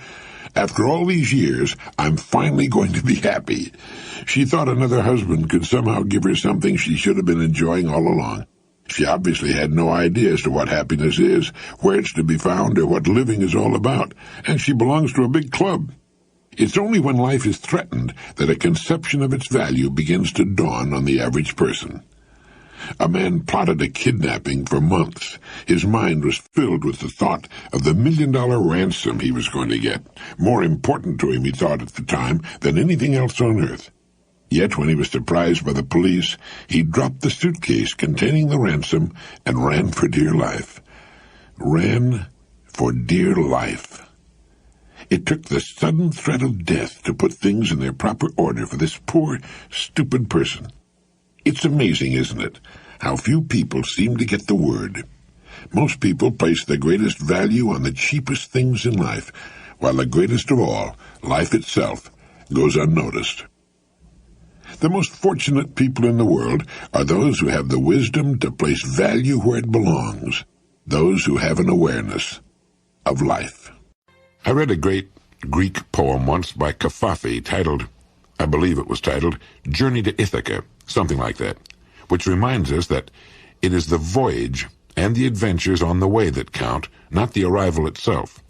"After all these years, I'm finally going to be happy." She thought another husband could somehow give her something she should have been enjoying all along. She obviously had no idea as to what happiness is, where it's to be found, or what living is all about, and she belongs to a big club. It's only when life is threatened that a conception of its value begins to dawn on the average person. A man plotted a kidnapping for months. His mind was filled with the thought of the $1 million ransom he was going to get, more important to him, he thought at the time, than anything else on earth. Yet when he was surprised by the police, he dropped the suitcase containing the ransom and ran for dear life. Ran for dear life. It took the sudden threat of death to put things in their proper order for this poor, stupid person. It's amazing, isn't it, how few people seem to get the word. Most people place the greatest value on the cheapest things in life, while the greatest of all, life itself, goes unnoticed. The most fortunate people in the world are those who have the wisdom to place value where it belongs, those who have an awareness of life. I read a great Greek poem once by Kafafi titled, I believe it was titled, Journey to Ithaca, something like that, which reminds us that it is the voyage and the adventures on the way that count, not the arrival itself.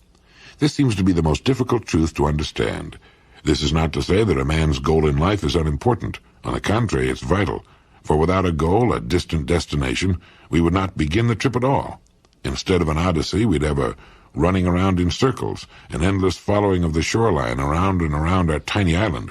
This seems to be the most difficult truth to understand. This is not to say that a man's goal in life is unimportant. On the contrary, it's vital. For without a goal, a distant destination, we would not begin the trip at all. Instead of an odyssey, we'd have a running around in circles, an endless following of the shoreline around and around our tiny island.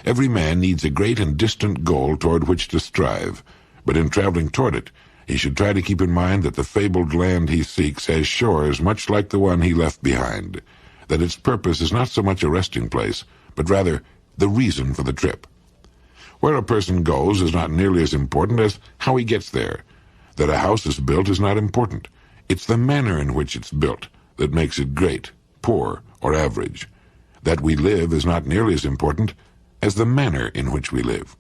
Every man needs a great and distant goal toward which to strive, but in traveling toward it, he should try to keep in mind that the fabled land he seeks has shores much like the one he left behind, that its purpose is not so much a resting place, but rather the reason for the trip. Where a person goes is not nearly as important as how he gets there. That a house is built is not important. It's the manner in which it's built that makes it great, poor, or average. That we live is not nearly as important as the manner in which we live.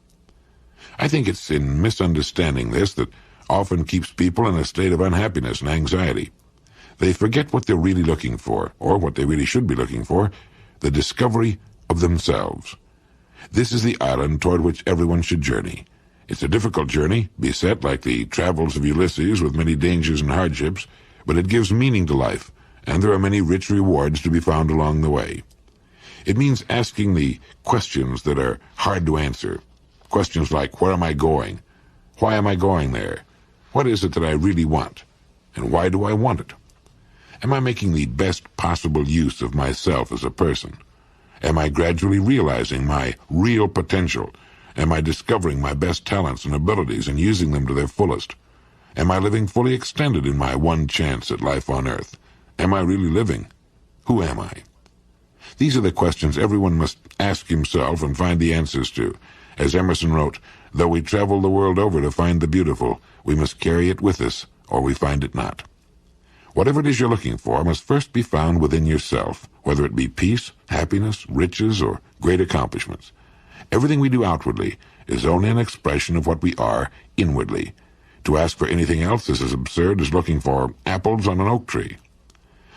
I think it's in misunderstanding this that often keeps people in a state of unhappiness and anxiety. They forget what they're really looking for, or what they really should be looking for, the discovery of themselves. This is the island toward which everyone should journey. It's a difficult journey, beset like the travels of Ulysses with many dangers and hardships, but it gives meaning to life, and there are many rich rewards to be found along the way. It means asking the questions that are hard to answer. Questions like, where am I going? Why am I going there? What is it that I really want? And why do I want it? Am I making the best possible use of myself as a person? Am I gradually realizing my real potential? Am I discovering my best talents and abilities and using them to their fullest? Am I living fully extended in my one chance at life on earth? Am I really living? Who am I? These are the questions everyone must ask himself and find the answers to. As Emerson wrote, though we travel the world over to find the beautiful, we must carry it with us, or we find it not. Whatever it is you're looking for must first be found within yourself, whether it be peace, happiness, riches, or great accomplishments. Everything we do outwardly is only an expression of what we are inwardly. To ask for anything else is as absurd as looking for apples on an oak tree.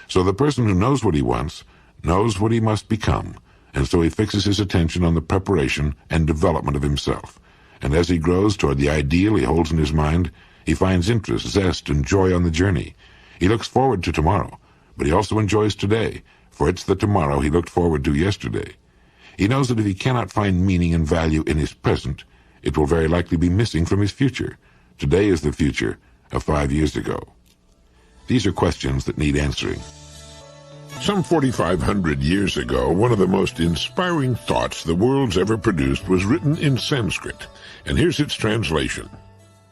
So the person who knows what he wants knows what he must become, and so he fixes his attention on the preparation and development of himself. And as he grows toward the ideal he holds in his mind, he finds interest, zest, and joy on the journey. He looks forward to tomorrow, but he also enjoys today, for it's the tomorrow he looked forward to yesterday. He knows that if he cannot find meaning and value in his present, it will very likely be missing from his future. Today is the future of 5 years ago. These are questions that need answering. Some 4,500 years ago, one of the most inspiring thoughts the world's ever produced was written in Sanskrit, and here's its translation.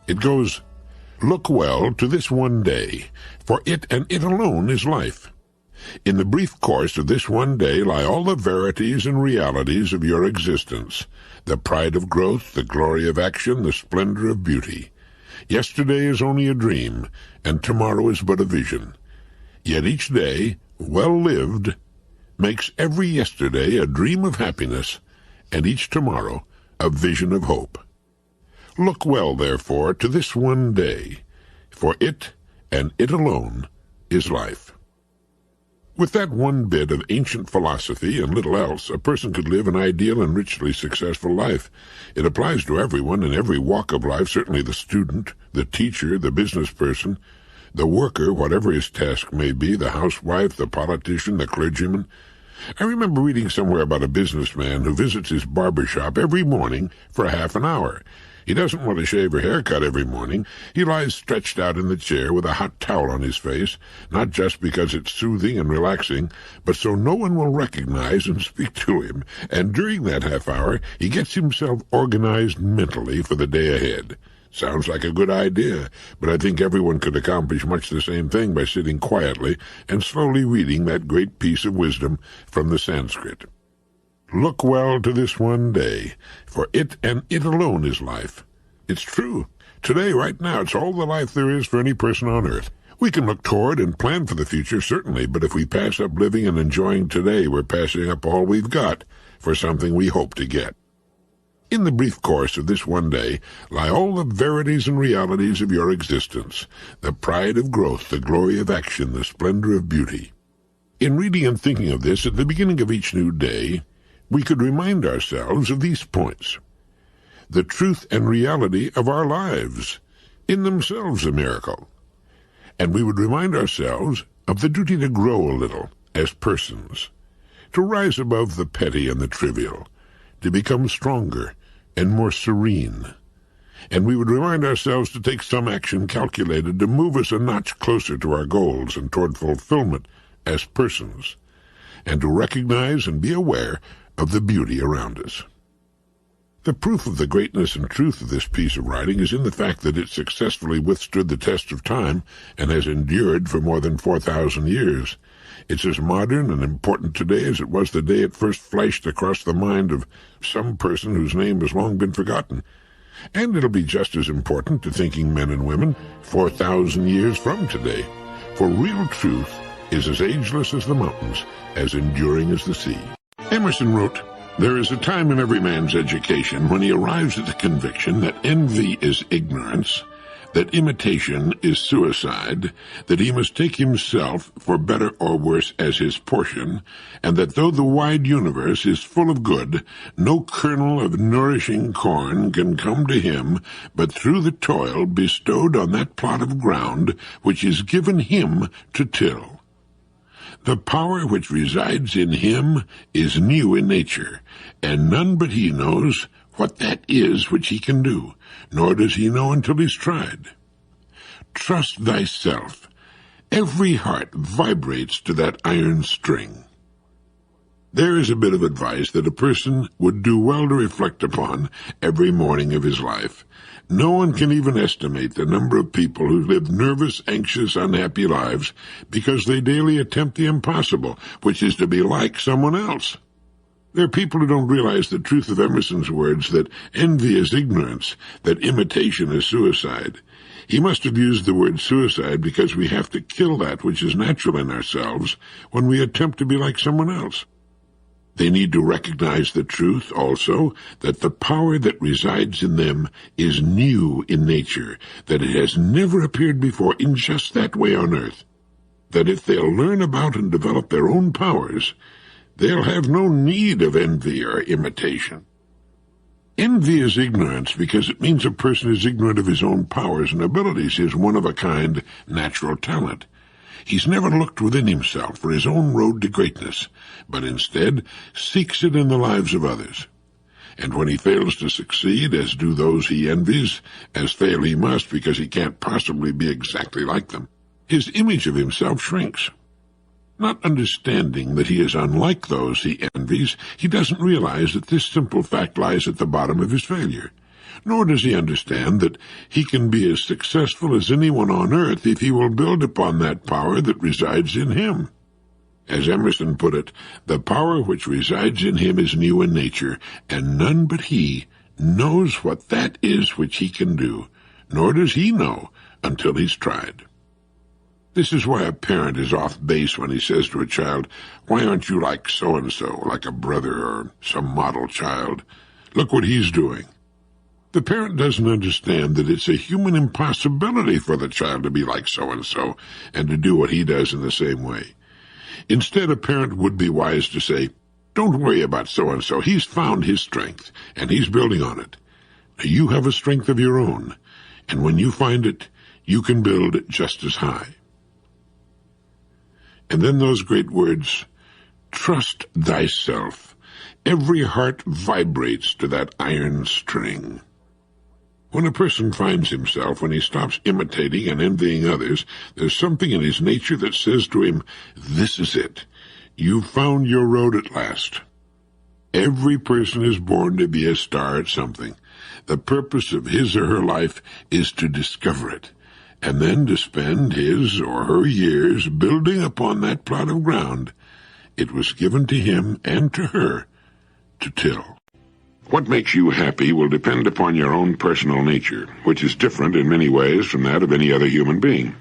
It goes, "Look well to this one day, for it and it alone is life. In the brief course of this one day lie all the verities and realities of your existence, the pride of growth, the glory of action, the splendor of beauty. Yesterday is only a dream, and tomorrow is but a vision. Yet each day, well lived, makes every yesterday a dream of happiness, and each tomorrow a vision of hope. Look well, therefore, to this one day, for it and it alone is life." With that one bit of ancient philosophy and little else, a person could live an ideal and richly successful life. It applies to everyone in every walk of life, certainly the student, the teacher, the business person, the worker, whatever his task may be, the housewife, the politician, the clergyman. I remember reading somewhere about a businessman who visits his barber shop every morning for half an hour. He doesn't want to shave or haircut every morning. He lies stretched out in the chair with a hot towel on his face, not just because it's soothing and relaxing, but so no one will recognize and speak to him. And during that half hour, he gets himself organized mentally for the day ahead. Sounds like a good idea, but I think everyone could accomplish much the same thing by sitting quietly and slowly reading that great piece of wisdom from the Sanskrit. Look well to this one day, for it and it alone is life. It's true. Today, right now, it's all the life there is for any person on earth. We can look toward and plan for the future, certainly, but if we pass up living and enjoying today, we're passing up all we've got for something we hope to get. In the brief course of this one day lie all the verities and realities of your existence, the pride of growth, the glory of action, the splendor of beauty. In reading and thinking of this at the beginning of each new day, we could remind ourselves of these points. The truth and reality of our lives, in themselves a miracle. And we would remind ourselves of the duty to grow a little as persons, to rise above the petty and the trivial, to become stronger and more serene. and we would remind ourselves to take some action calculated to move us a notch closer to our goals and toward fulfillment as persons, and to recognize and be aware of the beauty around us. The proof of the greatness and truth of this piece of writing is in the fact that it successfully withstood the test of time and has endured for more than 4,000 years. It's as modern and important today as it was the day it first flashed across the mind of some person whose name has long been forgotten. And it'll be just as important to thinking men and women 4,000 years from today. For real truth is as ageless as the mountains, as enduring as the sea. Emerson wrote, "There is a time in every man's education when he arrives at the conviction that envy is ignorance, that imitation is suicide, that he must take himself, for better or worse, as his portion, and that though the wide universe is full of good, no kernel of nourishing corn can come to him but through the toil bestowed on that plot of ground which is given him to till. The power which resides in him is new in nature, and none but he knows what that is which he can do, nor does he know until he's tried. Trust thyself. Every heart vibrates to that iron string." There is a bit of advice that a person would do well to reflect upon every morning of his life. No one can even estimate the number of people who live nervous, anxious, unhappy lives because they daily attempt the impossible, which is to be like someone else. There are people who don't realize the truth of Emerson's words that envy is ignorance, that imitation is suicide. He must have used the word suicide because we have to kill that which is natural in ourselves when we attempt to be like someone else. They need to recognize the truth also that the power that resides in them is new in nature, that it has never appeared before in just that way on earth, that if they'll learn about and develop their own powers, they'll have no need of envy or imitation. Envy is ignorance because it means a person is ignorant of his own powers and abilities, his one-of-a-kind natural talent. He's never looked within himself for his own road to greatness, but instead seeks it in the lives of others. And when he fails to succeed, as do those he envies, as fail he must because he can't possibly be exactly like them, his image of himself shrinks. Not understanding that he is unlike those he envies, he doesn't realize that this simple fact lies at the bottom of his failure. Nor does he understand that he can be as successful as anyone on earth if he will build upon that power that resides in him. As Emerson put it, the power which resides in him is new in nature, and none but he knows what that is which he can do, nor does he know until he's tried. This is why a parent is off base when he says to a child, "Why aren't you like so-and-so, like a brother or some model child? Look what he's doing." The parent doesn't understand that it's a human impossibility for the child to be like so-and-so and to do what he does in the same way. Instead, a parent would be wise to say, "Don't worry about so-and-so. He's found his strength, and he's building on it. You have a strength of your own, and when you find it, you can build just as high." And then those great words, "Trust thyself." Every heart vibrates to that iron string. When a person finds himself, when he stops imitating and envying others, there's something in his nature that says to him, "This is it. You've found your road at last." Every person is born to be a star at something. The purpose of his or her life is to discover it, and then to spend his or her years building upon that plot of ground it was given to him and to her to till. What makes you happy will depend upon your own personal nature, which is different in many ways from that of any other human being.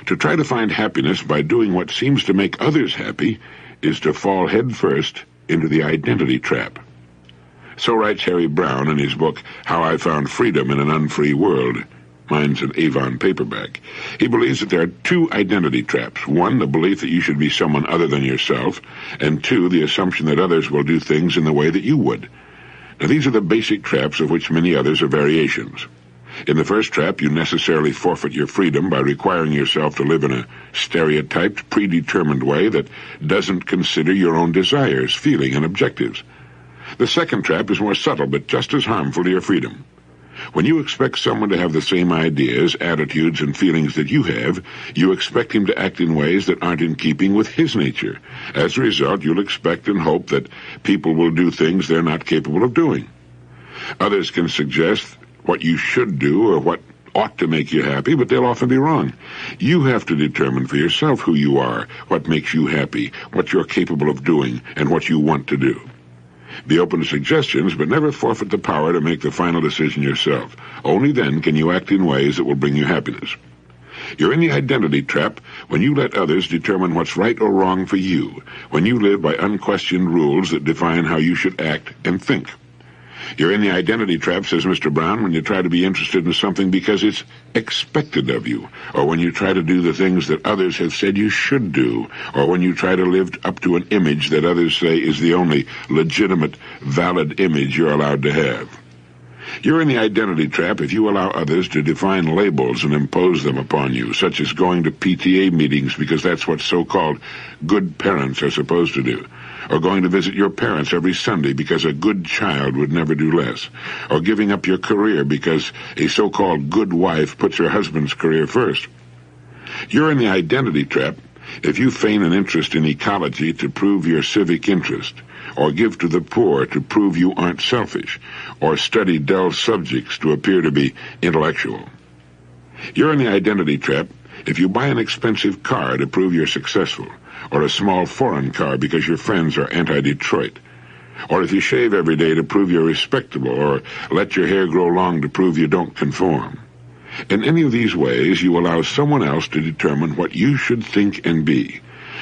To try to find happiness by doing what seems to make others happy is to fall headfirst into the identity trap. So writes Harry Brown in his book, How I Found Freedom in an Unfree World. Mine's an Avon paperback. He believes that there are two identity traps. One, the belief that you should be someone other than yourself, and two, the assumption that others will do things in the way that you would. Now, these are the basic traps of which many others are variations. In the first trap, you necessarily forfeit your freedom by requiring yourself to live in a stereotyped, predetermined way that doesn't consider your own desires, feeling, and objectives. The second trap is more subtle, but just as harmful to your freedom. When you expect someone to have the same ideas, attitudes, and feelings that you have, you expect him to act in ways that aren't in keeping with his nature. As a result, you'll expect and hope that people will do things they're not capable of doing. Others can suggest what you should do or what ought to make you happy, but they'll often be wrong. You have to determine for yourself who you are, what makes you happy, what you're capable of doing, and what you want to do. Be open to suggestions, but never forfeit the power to make the final decision yourself. Only then can you act in ways that will bring you happiness. You're in the identity trap when you let others determine what's right or wrong for you, when you live by unquestioned rules that define how you should act and think. You're in the identity trap, says Mr. Brown, when you try to be interested in something because it's expected of you, or when you try to do the things that others have said you should do, or when you try to live up to an image that others say is the only legitimate, valid image you're allowed to have. You're in the identity trap if you allow others to define labels and impose them upon you, such as going to PTA meetings because that's what so-called good parents are supposed to do, or going to visit your parents every Sunday because a good child would never do less, or giving up your career because a so-called good wife puts her husband's career first. You're in the identity trap if you feign an interest in ecology to prove your civic interest, or give to the poor to prove you aren't selfish, or study dull subjects to appear to be intellectual. You're in the identity trap if you buy an expensive car to prove you're successful, or a small foreign car because your friends are anti-Detroit, or if you shave every day to prove you're respectable, or let your hair grow long to prove you don't conform. In any of these ways, you allow someone else to determine what you should think and be.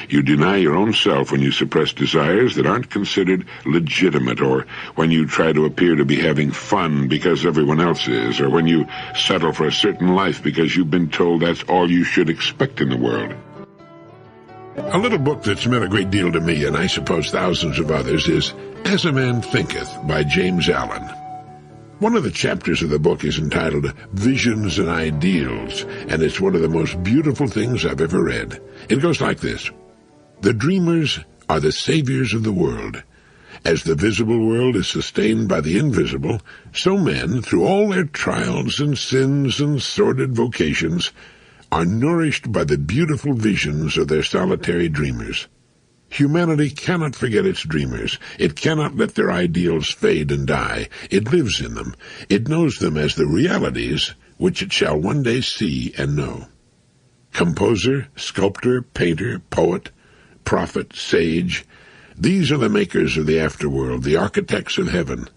You deny your own self when you suppress desires that aren't considered legitimate, or when you try to appear to be having fun because everyone else is, or when you settle for a certain life because you've been told that's all you should expect in the world. A little book that's meant a great deal to me, and I suppose thousands of others, is As a Man Thinketh by James Allen. One of the chapters of the book is entitled Visions and Ideals, and it's one of the most beautiful things I've ever read. It goes like this. The dreamers are the saviors of the world. As the visible world is sustained by the invisible, so men, through all their trials and sins and sordid vocations, are nourished by the beautiful visions of their solitary dreamers. Humanity cannot forget its dreamers. It cannot let their ideals fade and die. It lives in them. It knows them as the realities which it shall one day see and know. Composer, sculptor, painter, poet, prophet, sage, these are the makers of the afterworld, the architects of heaven.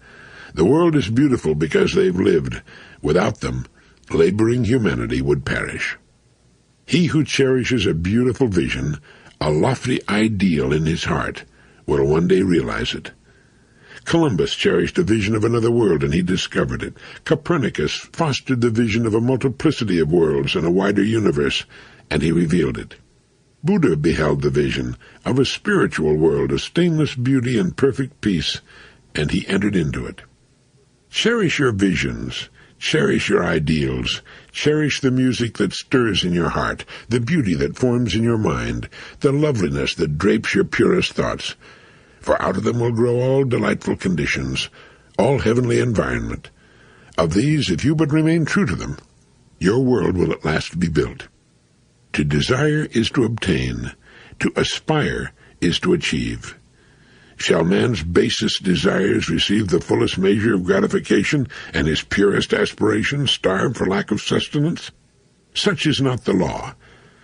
The world is beautiful because they've lived. Without them, laboring humanity would perish. He who cherishes a beautiful vision, a lofty ideal in his heart, will one day realize it. Columbus cherished a vision of another world, and he discovered it. Copernicus fostered the vision of a multiplicity of worlds and a wider universe, and he revealed it. Buddha beheld the vision of a spiritual world of stainless beauty and perfect peace, and he entered into it. Cherish your visions. Cherish your ideals. Cherish the music that stirs in your heart, the beauty that forms in your mind, the loveliness that drapes your purest thoughts. For out of them will grow all delightful conditions, all heavenly environment. Of these, if you but remain true to them, your world will at last be built. To desire is to obtain. To aspire is to achieve. Shall man's basest desires receive the fullest measure of gratification, and his purest aspirations starve for lack of sustenance? Such is not the law.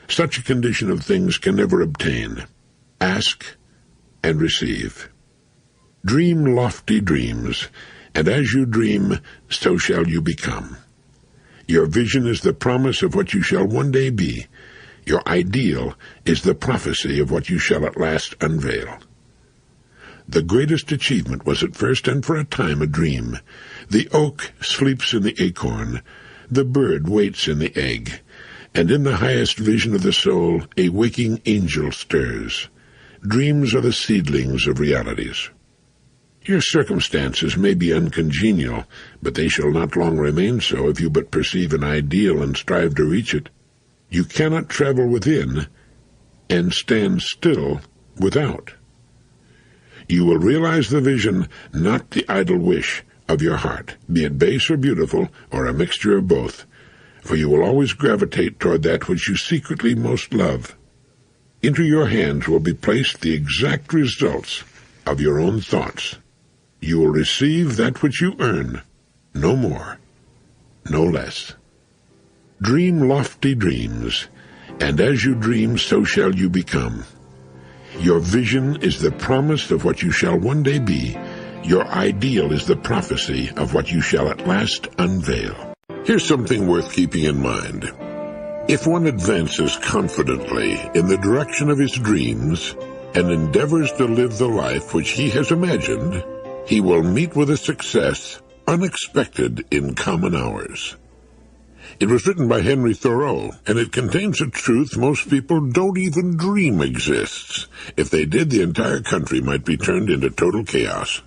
Such a condition of things can never obtain. Ask and receive. Dream lofty dreams, and as you dream, so shall you become. Your vision is the promise of what you shall one day be. Your ideal is the prophecy of what you shall at last unveil. The greatest achievement was at first and for a time a dream. The oak sleeps in the acorn, the bird waits in the egg, and in the highest vision of the soul a waking angel stirs. Dreams are the seedlings of realities. Your circumstances may be uncongenial, but they shall not long remain so if you but perceive an ideal and strive to reach it. You cannot travel within and stand still without. You will realize the vision, not the idle wish of your heart, be it base or beautiful, or a mixture of both, for you will always gravitate toward that which you secretly most love. Into your hands will be placed the exact results of your own thoughts. You will receive that which you earn, no more, no less. Dream lofty dreams, and as you dream, so shall you become. Your vision is the promise of what you shall one day be. Your ideal is the prophecy of what you shall at last unveil. Here's something worth keeping in mind. If one advances confidently in the direction of his dreams and endeavors to live the life which he has imagined, he will meet with a success unexpected in common hours. It was written by Henry Thoreau, and it contains a truth most people don't even dream exists. If they did, the entire country might be turned into total chaos.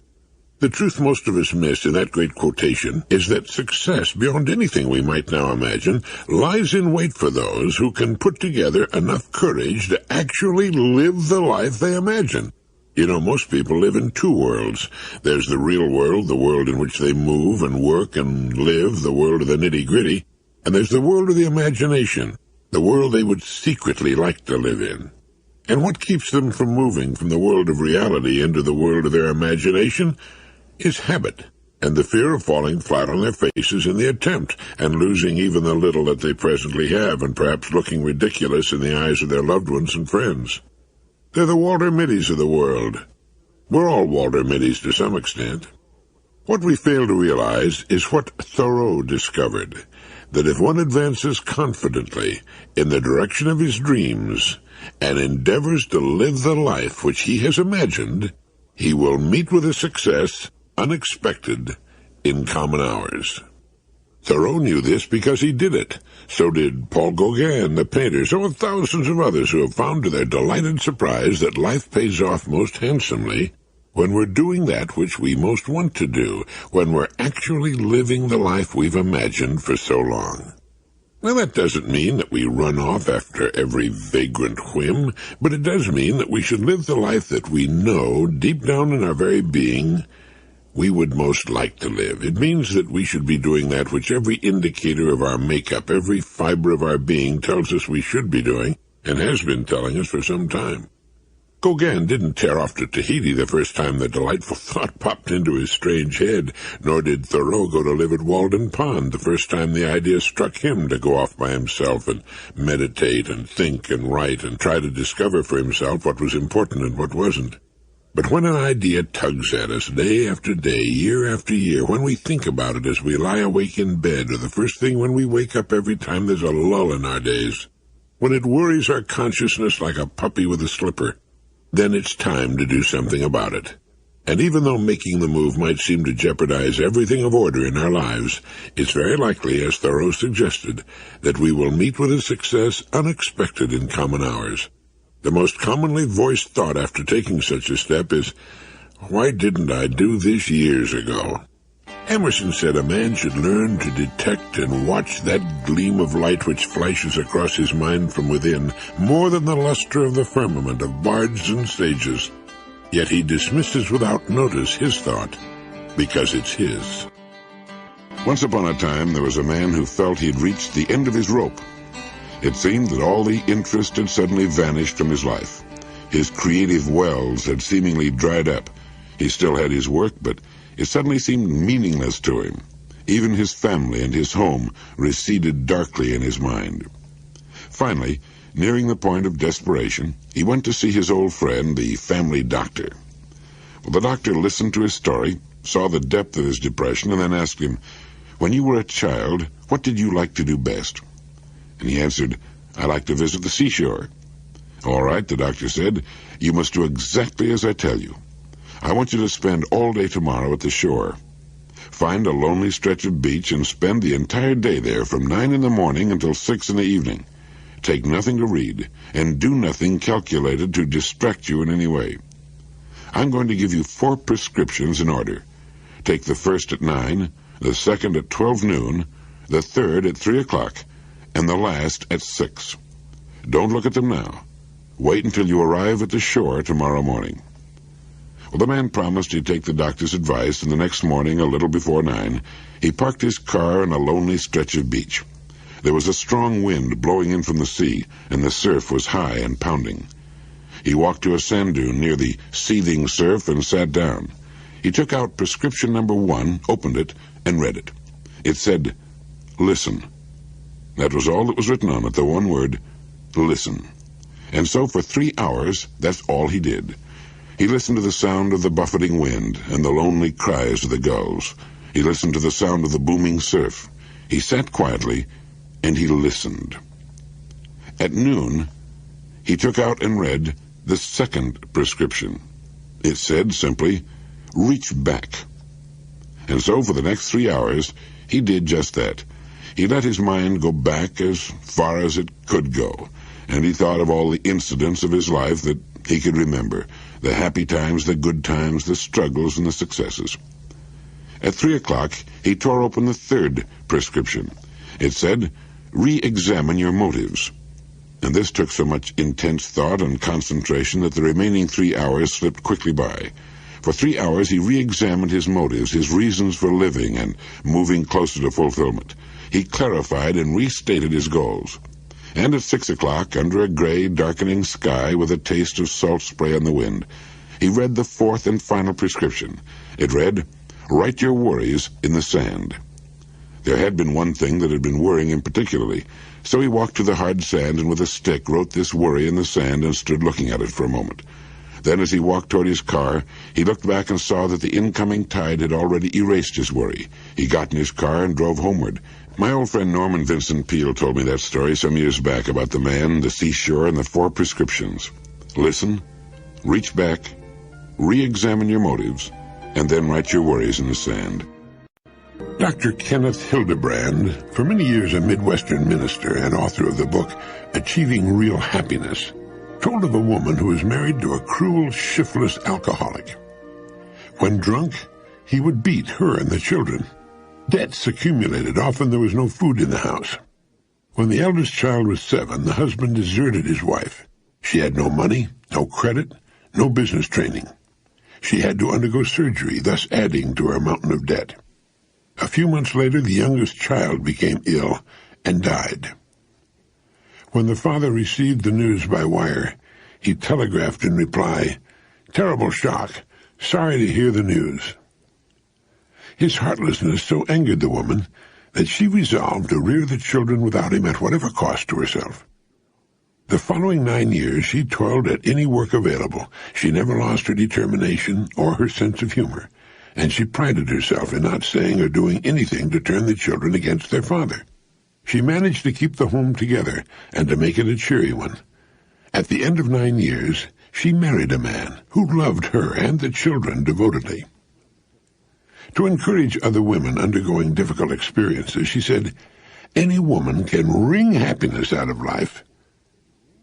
The truth most of us miss in that great quotation is that success, beyond anything we might now imagine, lies in wait for those who can put together enough courage to actually live the life they imagine. You know, most people live in two worlds. There's the real world, the world in which they move and work and live, the world of the nitty-gritty. And there's the world of the imagination, the world they would secretly like to live in. And what keeps them from moving from the world of reality into the world of their imagination is habit, and the fear of falling flat on their faces in the attempt, and losing even the little that they presently have, and perhaps looking ridiculous in the eyes of their loved ones and friends. They're the Walter Mitties of the world. We're all Walter Mitties to some extent. What we fail to realize is what Thoreau discovered, that if one advances confidently in the direction of his dreams and endeavors to live the life which he has imagined, he will meet with a success unexpected in common hours. Thoreau knew this because he did it. So did Paul Gauguin, the painter, so have thousands of others who have found to their delighted surprise that life pays off most handsomely when we're doing that which we most want to do, when we're actually living the life we've imagined for so long. Well, that doesn't mean that we run off after every vagrant whim, but it does mean that we should live the life that we know, deep down in our very being, we would most like to live. It means that we should be doing that which every indicator of our makeup, every fiber of our being tells us we should be doing, and has been telling us for some time. Gauguin didn't tear off to Tahiti the first time the delightful thought popped into his strange head, nor did Thoreau go to live at Walden Pond the first time the idea struck him to go off by himself and meditate and think and write and try to discover for himself what was important and what wasn't. But when an idea tugs at us day after day, year after year, when we think about it as we lie awake in bed or the first thing when we wake up every time there's a lull in our days, when it worries our consciousness like a puppy with a slipper, then it's time to do something about it. And even though making the move might seem to jeopardize everything of order in our lives, it's very likely, as Thoreau suggested, that we will meet with a success unexpected in common hours. The most commonly voiced thought after taking such a step is, "Why didn't I do this years ago?" Emerson said a man should learn to detect and watch that gleam of light which flashes across his mind from within, more than the luster of the firmament of bards and sages. Yet he dismisses without notice his thought, because it's his. Once upon a time, there was a man who felt he had reached the end of his rope. It seemed that all the interest had suddenly vanished from his life. His creative wells had seemingly dried up. He still had his work, but it suddenly seemed meaningless to him. Even his family and his home receded darkly in his mind. Finally, nearing the point of desperation, he went to see his old friend, the family doctor. Well, the doctor listened to his story, saw the depth of his depression, and then asked him, "When you were a child, what did you like to do best?" And he answered, "I like to visit the seashore." "All right," the doctor said, "you must do exactly as I tell you. I want you to spend all day tomorrow at the shore. Find a lonely stretch of beach and spend the entire day there from 9 in the morning until 6 in the evening. Take nothing to read, and do nothing calculated to distract you in any way. I'm going to give you 4 prescriptions in order. Take the first at 9, the second at 12 noon, the third at 3 o'clock, and the last at 6. Don't look at them now. Wait until you arrive at the shore tomorrow morning." Well, the man promised he'd take the doctor's advice, and the next morning, a little before 9, he parked his car on a lonely stretch of beach. There was a strong wind blowing in from the sea, and the surf was high and pounding. He walked to a sand dune near the seething surf and sat down. He took out prescription number 1, opened it, and read it. It said, "Listen." That was all that was written on it, the one word, listen. And so for 3 hours, that's all he did. He listened to the sound of the buffeting wind and the lonely cries of the gulls. He listened to the sound of the booming surf. He sat quietly, and he listened. At noon, he took out and read the second prescription. It said simply, "Reach back." And so for the next 3 hours, he did just that. He let his mind go back as far as it could go, and he thought of all the incidents of his life that he could remember, the happy times, the good times, the struggles, and the successes. At 3 o'clock, he tore open the third prescription. It said, "Re-examine your motives." And this took so much intense thought and concentration that the remaining 3 hours slipped quickly by. For 3 hours, he re-examined his motives, his reasons for living and moving closer to fulfillment. He clarified and restated his goals. And at 6 o'clock, under a gray, darkening sky with a taste of salt spray on the wind, he read the fourth and final prescription. It read, "Write your worries in the sand." There had been one thing that had been worrying him particularly, so he walked to the hard sand and with a stick wrote this worry in the sand and stood looking at it for a moment. Then as he walked toward his car, he looked back and saw that the incoming tide had already erased his worry. He got in his car and drove homeward. My old friend Norman Vincent Peale told me that story some years back about the man, the seashore, and the 4 prescriptions. Listen, reach back, re-examine your motives, and then write your worries in the sand. Dr. Kenneth Hildebrand, for many years a Midwestern minister and author of the book Achieving Real Happiness, told of a woman who was married to a cruel, shiftless alcoholic. When drunk, he would beat her and the children. Debts accumulated. Often there was no food in the house. When the eldest child was 7, the husband deserted his wife. She had no money, no credit, no business training. She had to undergo surgery, thus adding to her mountain of debt. A few months later, the youngest child became ill and died. When the father received the news by wire, he telegraphed in reply, "Terrible shock. Sorry to hear the news." His heartlessness so angered the woman that she resolved to rear the children without him at whatever cost to herself. The following 9 years she toiled at any work available. She never lost her determination or her sense of humor, and she prided herself in not saying or doing anything to turn the children against their father. She managed to keep the home together and to make it a cheery one. At the end of 9 years, she married a man who loved her and the children devotedly. To encourage other women undergoing difficult experiences, she said, "Any woman can wring happiness out of life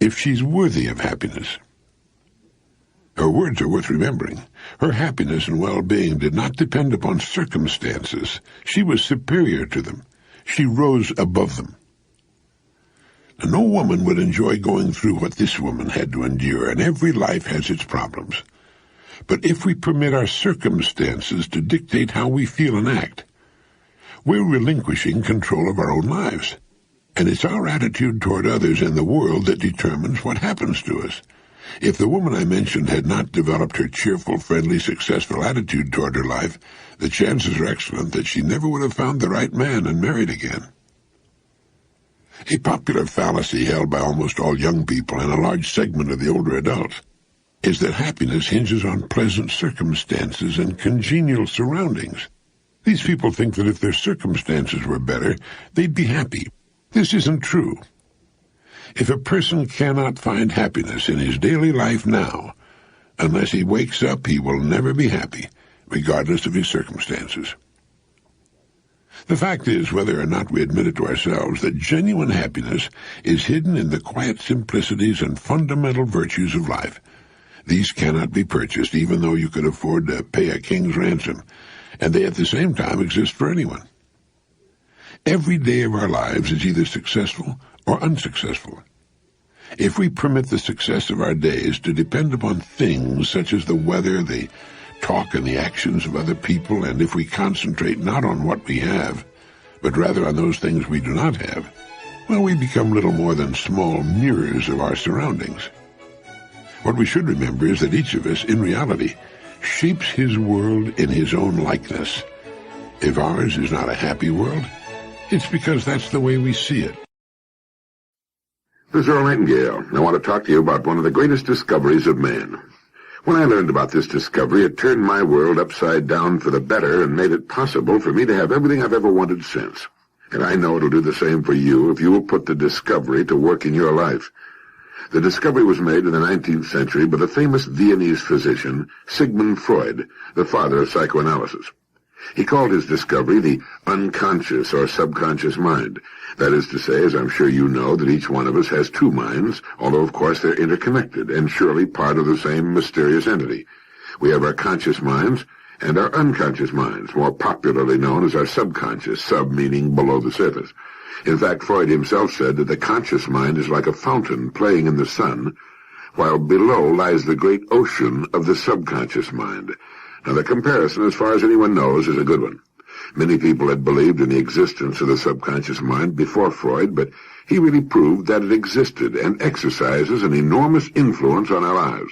if she's worthy of happiness." Her words are worth remembering. Her happiness and well-being did not depend upon circumstances. She was superior to them. She rose above them. Now, no woman would enjoy going through what this woman had to endure, and every life has its problems. But if we permit our circumstances to dictate how we feel and act, we're relinquishing control of our own lives. And it's our attitude toward others and the world that determines what happens to us. If the woman I mentioned had not developed her cheerful, friendly, successful attitude toward her life, the chances are excellent that she never would have found the right man and married again. A popular fallacy held by almost all young people and a large segment of the older adults is that happiness hinges on pleasant circumstances and congenial surroundings. These people think that if their circumstances were better, they'd be happy. This isn't true. If a person cannot find happiness in his daily life now, unless he wakes up, he will never be happy, regardless of his circumstances. The fact is, whether or not we admit it to ourselves, that genuine happiness is hidden in the quiet simplicities and fundamental virtues of life. These cannot be purchased, even though you could afford to pay a king's ransom, and they at the same time exist for anyone. Every day of our lives is either successful or unsuccessful. If we permit the success of our days to depend upon things such as the weather, the talk and the actions of other people, and if we concentrate not on what we have, but rather on those things we do not have, well, we become little more than small mirrors of our surroundings. What we should remember is that each of us, in reality, shapes his world in his own likeness. If ours is not a happy world, it's because that's the way we see it. This is Earl Nightingale. I want to talk to you about one of the greatest discoveries of man. When I learned about this discovery, it turned my world upside down for the better and made it possible for me to have everything I've ever wanted since. And I know it'll do the same for you if you will put the discovery to work in your life. The discovery was made in the 19th century by the famous Viennese physician Sigmund Freud, the father of psychoanalysis. He called his discovery the unconscious or subconscious mind. That is to say, as I'm sure you know, that each one of us has two minds, although of course they're interconnected and surely part of the same mysterious entity. We have our conscious minds and our unconscious minds, more popularly known as our subconscious, sub meaning below the surface. In fact, Freud himself said that the conscious mind is like a fountain playing in the sun, while below lies the great ocean of the subconscious mind. Now, the comparison, as far as anyone knows, is a good one. Many people had believed in the existence of the subconscious mind before Freud, but he really proved that it existed and exercises an enormous influence on our lives.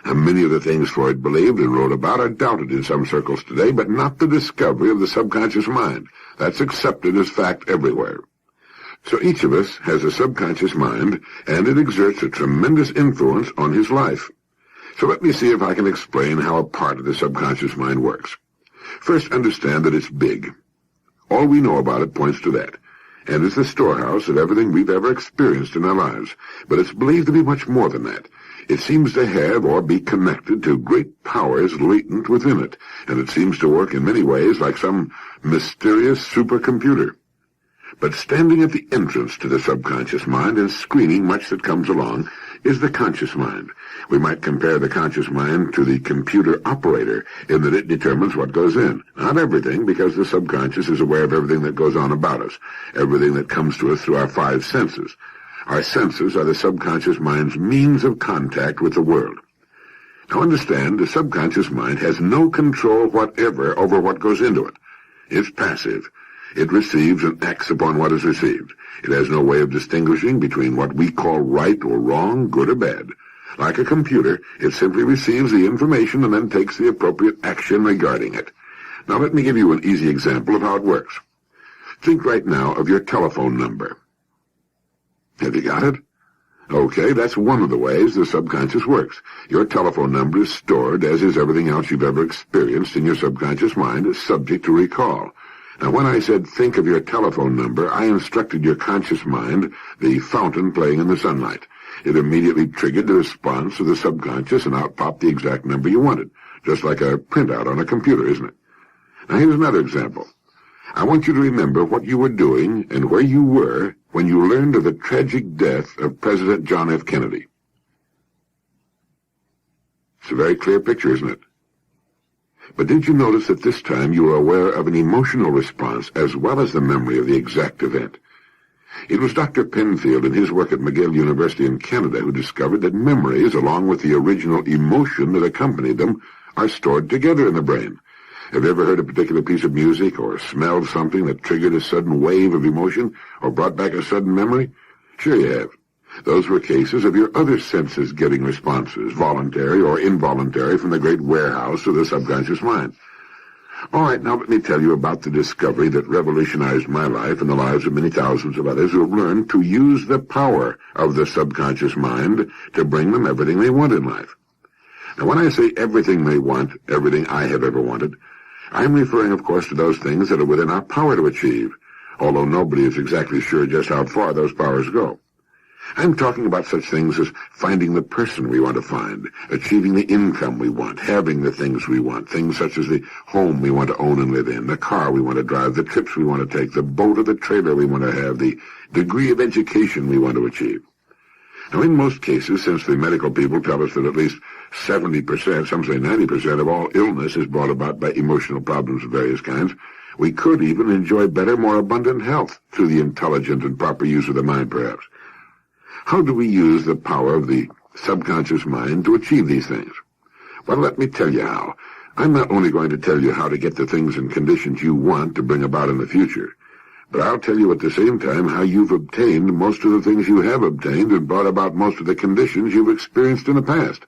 And many of the things Freud believed and wrote about are doubted in some circles today, but not the discovery of the subconscious mind. That's accepted as fact everywhere. So each of us has a subconscious mind, and it exerts a tremendous influence on his life. So let me see if I can explain how a part of the subconscious mind works. First, understand that it's big. All we know about it points to that, and is the storehouse of everything we've ever experienced in our lives. But it's believed to be much more than that. It seems to have or be connected to great powers latent within it, and it seems to work in many ways like some mysterious supercomputer. But standing at the entrance to the subconscious mind and screening much that comes along is the conscious mind. We might compare the conscious mind to the computer operator in that it determines what goes in. Not everything, because the subconscious is aware of everything that goes on about us, everything that comes to us through our five senses. Our senses are the subconscious mind's means of contact with the world. Now understand, the subconscious mind has no control whatever over what goes into it. It's passive. It receives and acts upon what is received. It has no way of distinguishing between what we call right or wrong, good or bad. Like a computer, it simply receives the information and then takes the appropriate action regarding it. Now let me give you an easy example of how it works. Think right now of your telephone number. Have you got it? Okay, that's one of the ways the subconscious works. Your telephone number is stored, as is everything else you've ever experienced in your subconscious mind, as subject to recall. Now, when I said think of your telephone number, I instructed your conscious mind, the fountain playing in the sunlight. It immediately triggered the response of the subconscious, and out popped the exact number you wanted, just like a printout on a computer, isn't it? Now, here's another example. I want you to remember what you were doing and where you were when you learned of the tragic death of President John F. Kennedy. It's a very clear picture, isn't it? But did you notice that this time you were aware of an emotional response as well as the memory of the exact event? It was Dr. Penfield in his work at McGill University in Canada who discovered that memories, along with the original emotion that accompanied them, are stored together in the brain. Have you ever heard a particular piece of music or smelled something that triggered a sudden wave of emotion or brought back a sudden memory? Sure you have. Those were cases of your other senses getting responses, voluntary or involuntary, from the great warehouse of the subconscious mind. All right, now let me tell you about the discovery that revolutionized my life and the lives of many thousands of others who have learned to use the power of the subconscious mind to bring them everything they want in life. Now, when I say everything they want, everything I have ever wanted, I'm referring, of course, to those things that are within our power to achieve, although nobody is exactly sure just how far those powers go. I'm talking about such things as finding the person we want to find, achieving the income we want, having the things we want, things such as the home we want to own and live in, the car we want to drive, the trips we want to take, the boat or the trailer we want to have, the degree of education we want to achieve. Now, in most cases, since the medical people tell us that at least 70%, some say 90% of all illness is brought about by emotional problems of various kinds, we could even enjoy better, more abundant health through the intelligent and proper use of the mind, perhaps. How do we use the power of the subconscious mind to achieve these things? Well, let me tell you how. I'm not only going to tell you how to get the things and conditions you want to bring about in the future, but I'll tell you at the same time how you've obtained most of the things you have obtained and brought about most of the conditions you've experienced in the past.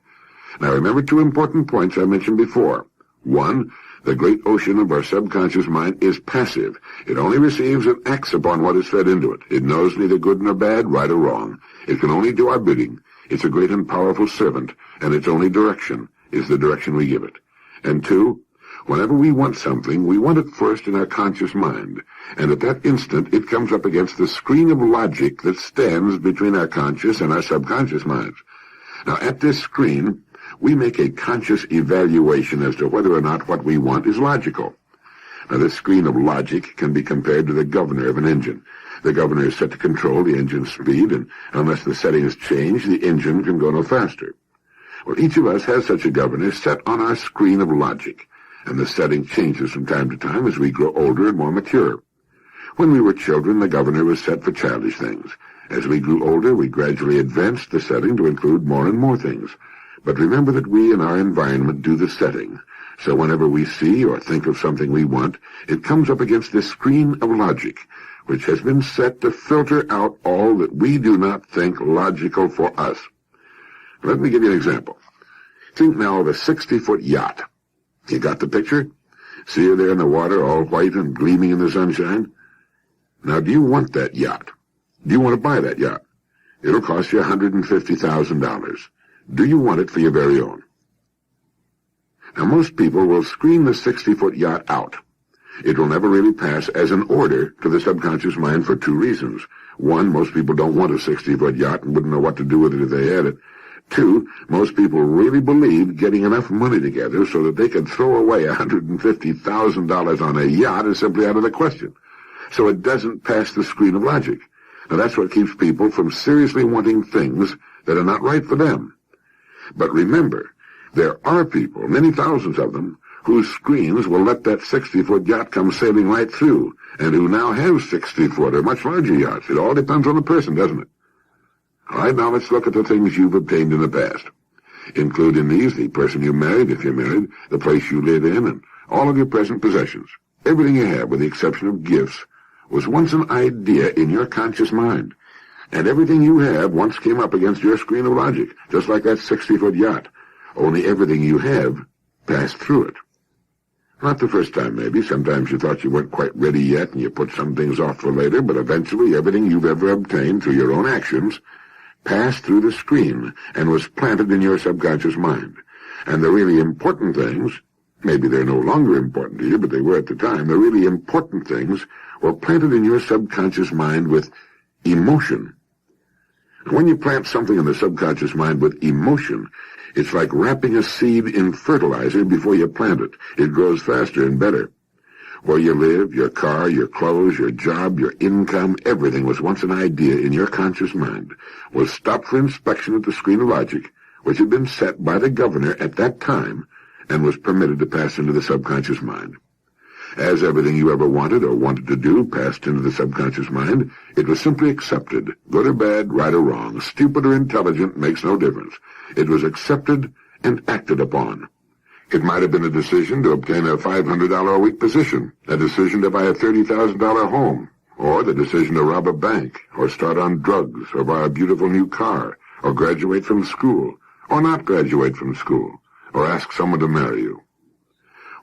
Now remember two important points I mentioned before. One, the great ocean of our subconscious mind is passive. It only receives and acts upon what is fed into it. It knows neither good nor bad, right or wrong. It can only do our bidding. It's a great and powerful servant, and its only direction is the direction we give it. And two, whenever we want something, we want it first in our conscious mind, and at that instant it comes up against the screen of logic that stands between our conscious and our subconscious minds. Now at this screen, we make a conscious evaluation as to whether or not what we want is logical. Now this screen of logic can be compared to the governor of an engine. The governor is set to control the engine's speed, and unless the settings change, the engine can go no faster. Well, each of us has such a governor set on our screen of logic, and the setting changes from time to time as we grow older and more mature. When we were children, the governor was set for childish things. As we grew older, we gradually advanced the setting to include more and more things. But remember that we and our environment do the setting. So whenever we see or think of something we want, it comes up against this screen of logic, which has been set to filter out all that we do not think logical for us. Let me give you an example. Think now of a 60-foot yacht. You got the picture? See her there in the water, all white and gleaming in the sunshine? Now, do you want that yacht? Do you want to buy that yacht? It'll cost you $150,000. Do you want it for your very own? Now, most people will screen the 60-foot yacht out. It will never really pass as an order to the subconscious mind for two reasons. One, most people don't want a 60-foot yacht and wouldn't know what to do with it if they had it. Two, most people really believe getting enough money together so that they could throw away $150,000 on a yacht is simply out of the question. So it doesn't pass the screen of logic. Now that's what keeps people from seriously wanting things that are not right for them. But remember, there are people, many thousands of them, whose screens will let that 60-foot yacht come sailing right through, and who now have 60-foot or much larger yachts. It all depends on the person, doesn't it? All right, now let's look at the things you've obtained in the past. Include in these the person you married, if you're married, the place you live in, and all of your present possessions. Everything you have, with the exception of gifts, was once an idea in your conscious mind. And everything you have once came up against your screen of logic, just like that 60-foot yacht. Only everything you have passed through it. Not the first time, maybe. Sometimes you thought you weren't quite ready yet, and you put some things off for later, but eventually everything you've ever obtained through your own actions passed through the screen and was planted in your subconscious mind. And the really important things, maybe they're no longer important to you, but they were at the time, the really important things were planted in your subconscious mind with emotion. When you plant something in the subconscious mind with emotion, it's like wrapping a seed in fertilizer before you plant it. It grows faster and better. Where you live, your car, your clothes, your job, your income, everything was once an idea in your conscious mind, was stopped for inspection at the screen of logic, which had been set by the governor at that time, and was permitted to pass into the subconscious mind. As everything you ever wanted or wanted to do passed into the subconscious mind, it was simply accepted. Good or bad, right or wrong, stupid or intelligent, makes no difference. It was accepted and acted upon. It might have been a decision to obtain a $500 a week position, a decision to buy a $30,000 home, or the decision to rob a bank, or start on drugs, or buy a beautiful new car, or graduate from school, or not graduate from school, or ask someone to marry you.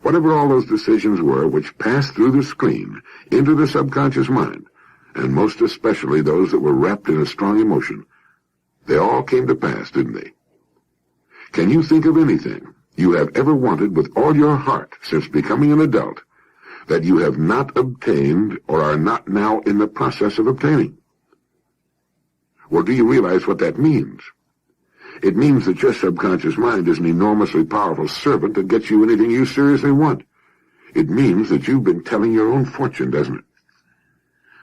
Whatever all those decisions were which passed through the screen into the subconscious mind, and most especially those that were wrapped in a strong emotion, they all came to pass, didn't they? Can you think of anything you have ever wanted with all your heart since becoming an adult that you have not obtained or are not now in the process of obtaining? Well, do you realize what that means? It means that your subconscious mind is an enormously powerful servant that gets you anything you seriously want. It means that you've been telling your own fortune, doesn't it?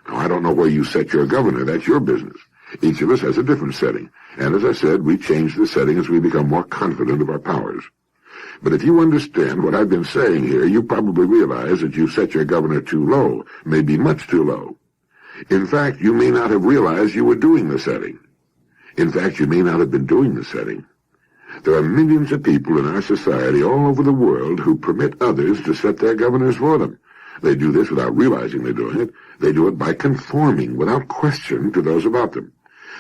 Now, I don't know where you set your governor. That's your business. Each of us has a different setting. And as I said, we change the setting as we become more confident of our powers. But if you understand what I've been saying here, you probably realize that you've set your governor too low, maybe much too low. In fact, you may not have realized you were doing the setting. In fact, you may not have been doing the setting. There are millions of people in our society all over the world who permit others to set their governors for them. They do this without realizing they're doing it. They do it by conforming without question to those about them.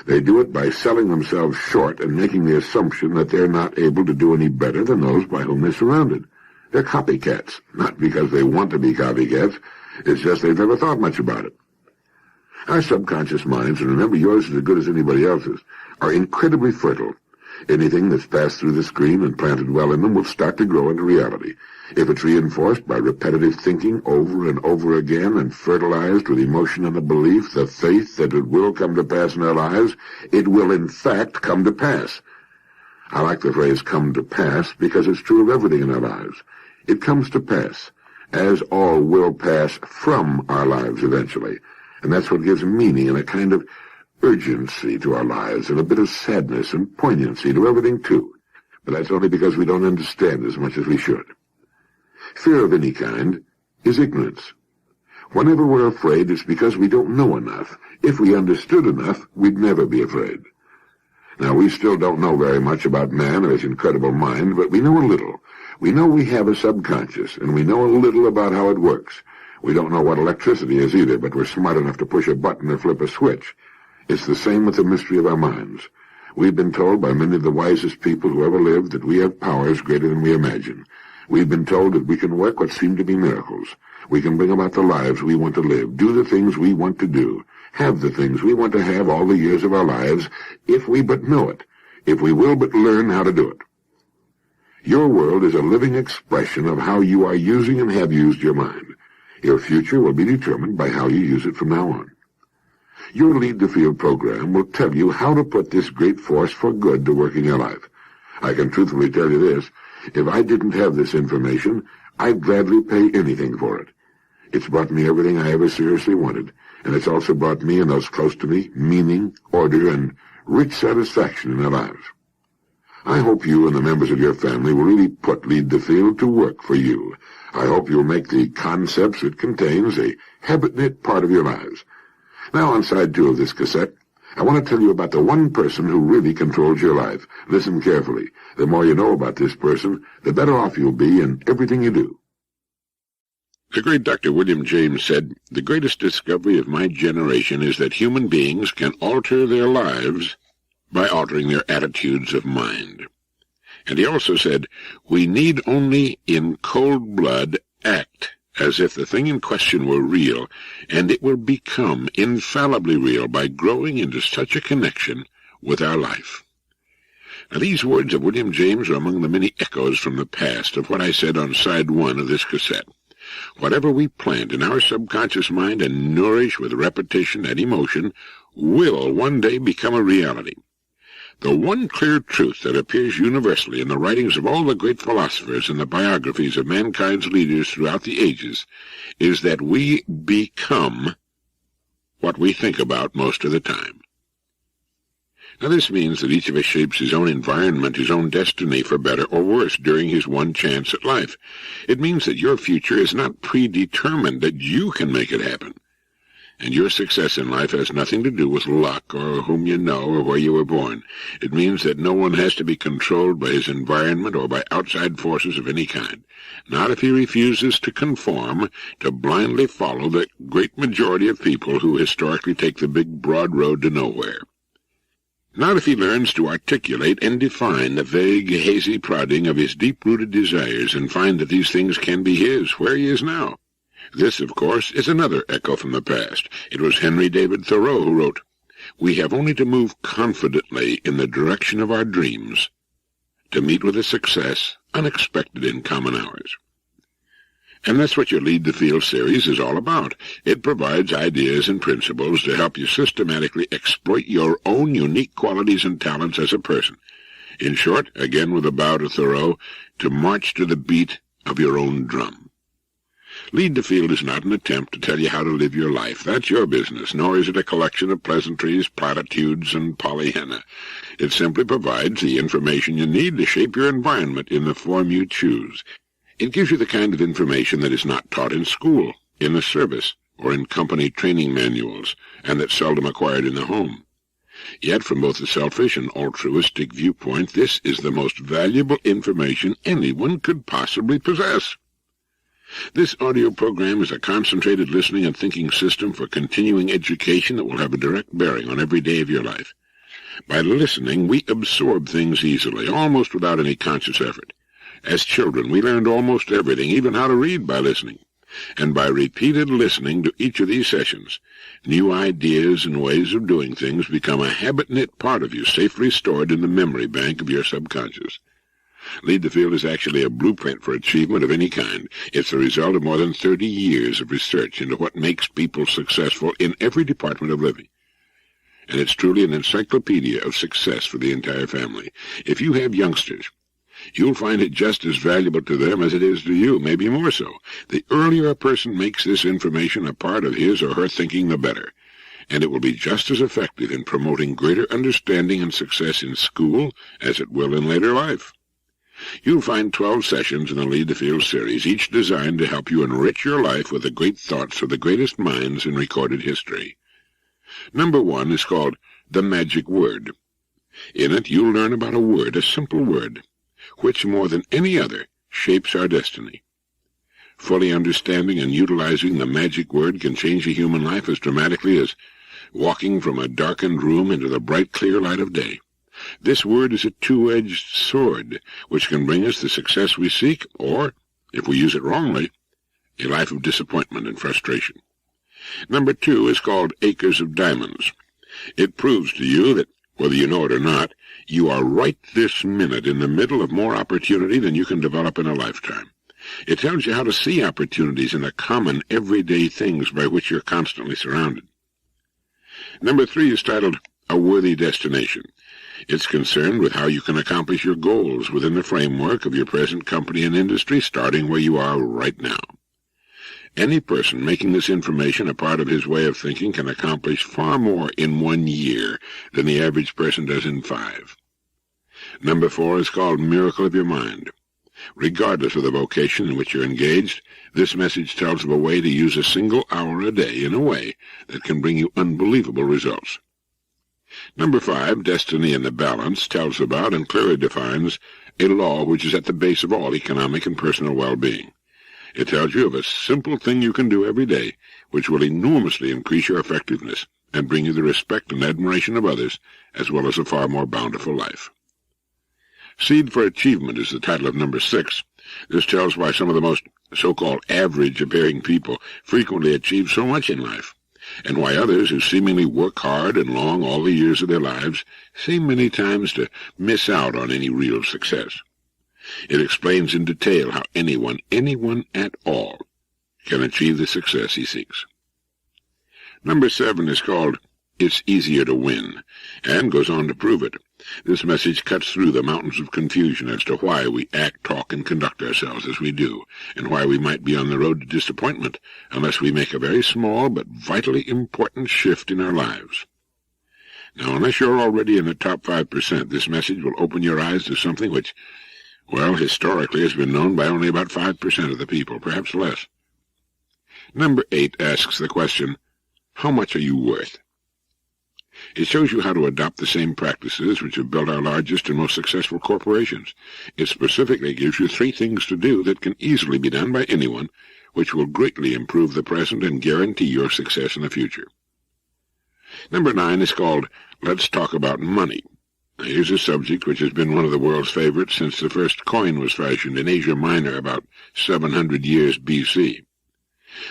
They do it by selling themselves short and making the assumption that they're not able to do any better than those by whom they're surrounded. They're copycats, not because they want to be copycats. It's just they've never thought much about it. Our subconscious minds, and remember yours is as good as anybody else's, are incredibly fertile. Anything that's passed through the screen and planted well in them will start to grow into reality. If it's reinforced by repetitive thinking over and over again and fertilized with emotion and the belief, the faith that it will come to pass in our lives, it will in fact come to pass. I like the phrase come to pass because it's true of everything in our lives. It comes to pass, as all will pass from our lives eventually. And that's what gives meaning and a kind of urgency to our lives and a bit of sadness and poignancy to everything too. But that's only because we don't understand as much as we should. Fear of any kind is ignorance. Whenever we're afraid, it's because we don't know enough. If we understood enough, we'd never be afraid. Now, we still don't know very much about man or his incredible mind, but we know a little. We know we have a subconscious, and we know a little about how it works. We don't know what electricity is either, but we're smart enough to push a button or flip a switch. It's the same with the mystery of our minds. We've been told by many of the wisest people who ever lived that we have powers greater than we imagine. We've been told that we can work what seem to be miracles. We can bring about the lives we want to live, do the things we want to do, have the things we want to have all the years of our lives, if we but know it, if we will but learn how to do it. Your world is a living expression of how you are using and have used your mind. Your future will be determined by how you use it from now on. Your Lead the Field program will tell you how to put this great force for good to work in your life. I can truthfully tell you this. If I didn't have this information, I'd gladly pay anything for it. It's brought me everything I ever seriously wanted, and it's also brought me and those close to me meaning, order, and rich satisfaction in their lives. I hope you and the members of your family will really put Lead the Field to work for you. I hope you'll make the concepts it contains a habit-knit part of your lives. Now, on side 2 of this cassette, I want to tell you about the one person who really controls your life. Listen carefully. The more you know about this person, the better off you'll be in everything you do. The great Dr. William James said, "The greatest discovery of my generation is that human beings can alter their lives by altering their attitudes of mind." And he also said, "We need only in cold blood act as if the thing in question were real, and it will become infallibly real by growing into such a connection with our life." Now, these words of William James are among the many echoes from the past of what I said on side 1 of this cassette. Whatever we plant in our subconscious mind and nourish with repetition and emotion will one day become a reality. The one clear truth that appears universally in the writings of all the great philosophers and the biographies of mankind's leaders throughout the ages is that we become what we think about most of the time. Now, this means that each of us shapes his own environment, his own destiny, for better or worse, during his one chance at life. It means that your future is not predetermined, that you can make it happen. And your success in life has nothing to do with luck or whom you know or where you were born. It means that no one has to be controlled by his environment or by outside forces of any kind. Not if he refuses to conform, to blindly follow the great majority of people who historically take the big broad road to nowhere. Not if he learns to articulate and define the vague, hazy prodding of his deep-rooted desires and find that these things can be his, where he is now. This, of course, is another echo from the past. It was Henry David Thoreau who wrote, "We have only to move confidently in the direction of our dreams to meet with a success unexpected in common hours." And that's what your Lead the Field series is all about. It provides ideas and principles to help you systematically exploit your own unique qualities and talents as a person. In short, again with a bow to Thoreau, to march to the beat of your own drum. Lead the Field is not an attempt to tell you how to live your life. That's your business, nor is it a collection of pleasantries, platitudes, and Pollyanna. It simply provides the information you need to shape your environment in the form you choose. It gives you the kind of information that is not taught in school, in the service, or in company training manuals, and that's seldom acquired in the home. Yet, from both a selfish and altruistic viewpoint, this is the most valuable information anyone could possibly possess. This audio program is a concentrated listening and thinking system for continuing education that will have a direct bearing on every day of your life. By listening, we absorb things easily, almost without any conscious effort. As children, we learned almost everything, even how to read, by listening. And by repeated listening to each of these sessions, new ideas and ways of doing things become a habit-knit part of you, safely stored in the memory bank of your subconscious. Lead the Field is actually a blueprint for achievement of any kind. It's the result of more than 30 years of research into what makes people successful in every department of living. And it's truly an encyclopedia of success for the entire family. If you have youngsters, you'll find it just as valuable to them as it is to you, maybe more so. The earlier a person makes this information a part of his or her thinking, the better. And it will be just as effective in promoting greater understanding and success in school as it will in later life. You'll find 12 sessions in the Lead the Field series, each designed to help you enrich your life with the great thoughts of the greatest minds in recorded history. Number 1 is called The Magic Word. In it, you'll learn about a word, a simple word, which more than any other shapes our destiny. Fully understanding and utilizing the magic word can change a human life as dramatically as walking from a darkened room into the bright, clear light of day. This word is a two-edged sword, which can bring us the success we seek, or, if we use it wrongly, a life of disappointment and frustration. Number 2 is called Acres of Diamonds. It proves to you that, whether you know it or not, you are right this minute in the middle of more opportunity than you can develop in a lifetime. It tells you how to see opportunities in the common, everyday things by which you're constantly surrounded. Number 3 is titled A Worthy Destination. It's concerned with how you can accomplish your goals within the framework of your present company and industry, starting where you are right now. Any person making this information a part of his way of thinking can accomplish far more in 1 year than the average person does in 5. Number 4 is called Miracle of Your Mind. Regardless of the vocation in which you're engaged, this message tells of a way to use a single hour a day in a way that can bring you unbelievable results. Number 5, Destiny in the Balance, tells about and clearly defines a law which is at the base of all economic and personal well-being. It tells you of a simple thing you can do every day, which will enormously increase your effectiveness and bring you the respect and admiration of others, as well as a far more bountiful life. Seed for Achievement is the title of number 6. This tells why some of the most so-called average-appearing people frequently achieve so much in life, and why others who seemingly work hard and long all the years of their lives seem many times to miss out on any real success. It explains in detail how anyone at all, can achieve the success he seeks. Number 7 is called It's Easier to Win, and goes on to prove it. This message cuts through the mountains of confusion as to why we act, talk, and conduct ourselves as we do, and why we might be on the road to disappointment unless we make a very small but vitally important shift in our lives. Now, unless you're already in the top 5%, this message will open your eyes to something which, well, historically has been known by only about 5% of the people, perhaps less. Number 8 asks the question, how much are you worth? It shows you how to adopt the same practices which have built our largest and most successful corporations. It specifically gives you 3 things to do that can easily be done by anyone, which will greatly improve the present and guarantee your success in the future. Number 9 is called Let's Talk About Money. Now, here's a subject which has been one of the world's favorites since the first coin was fashioned in Asia Minor about 700 years B.C.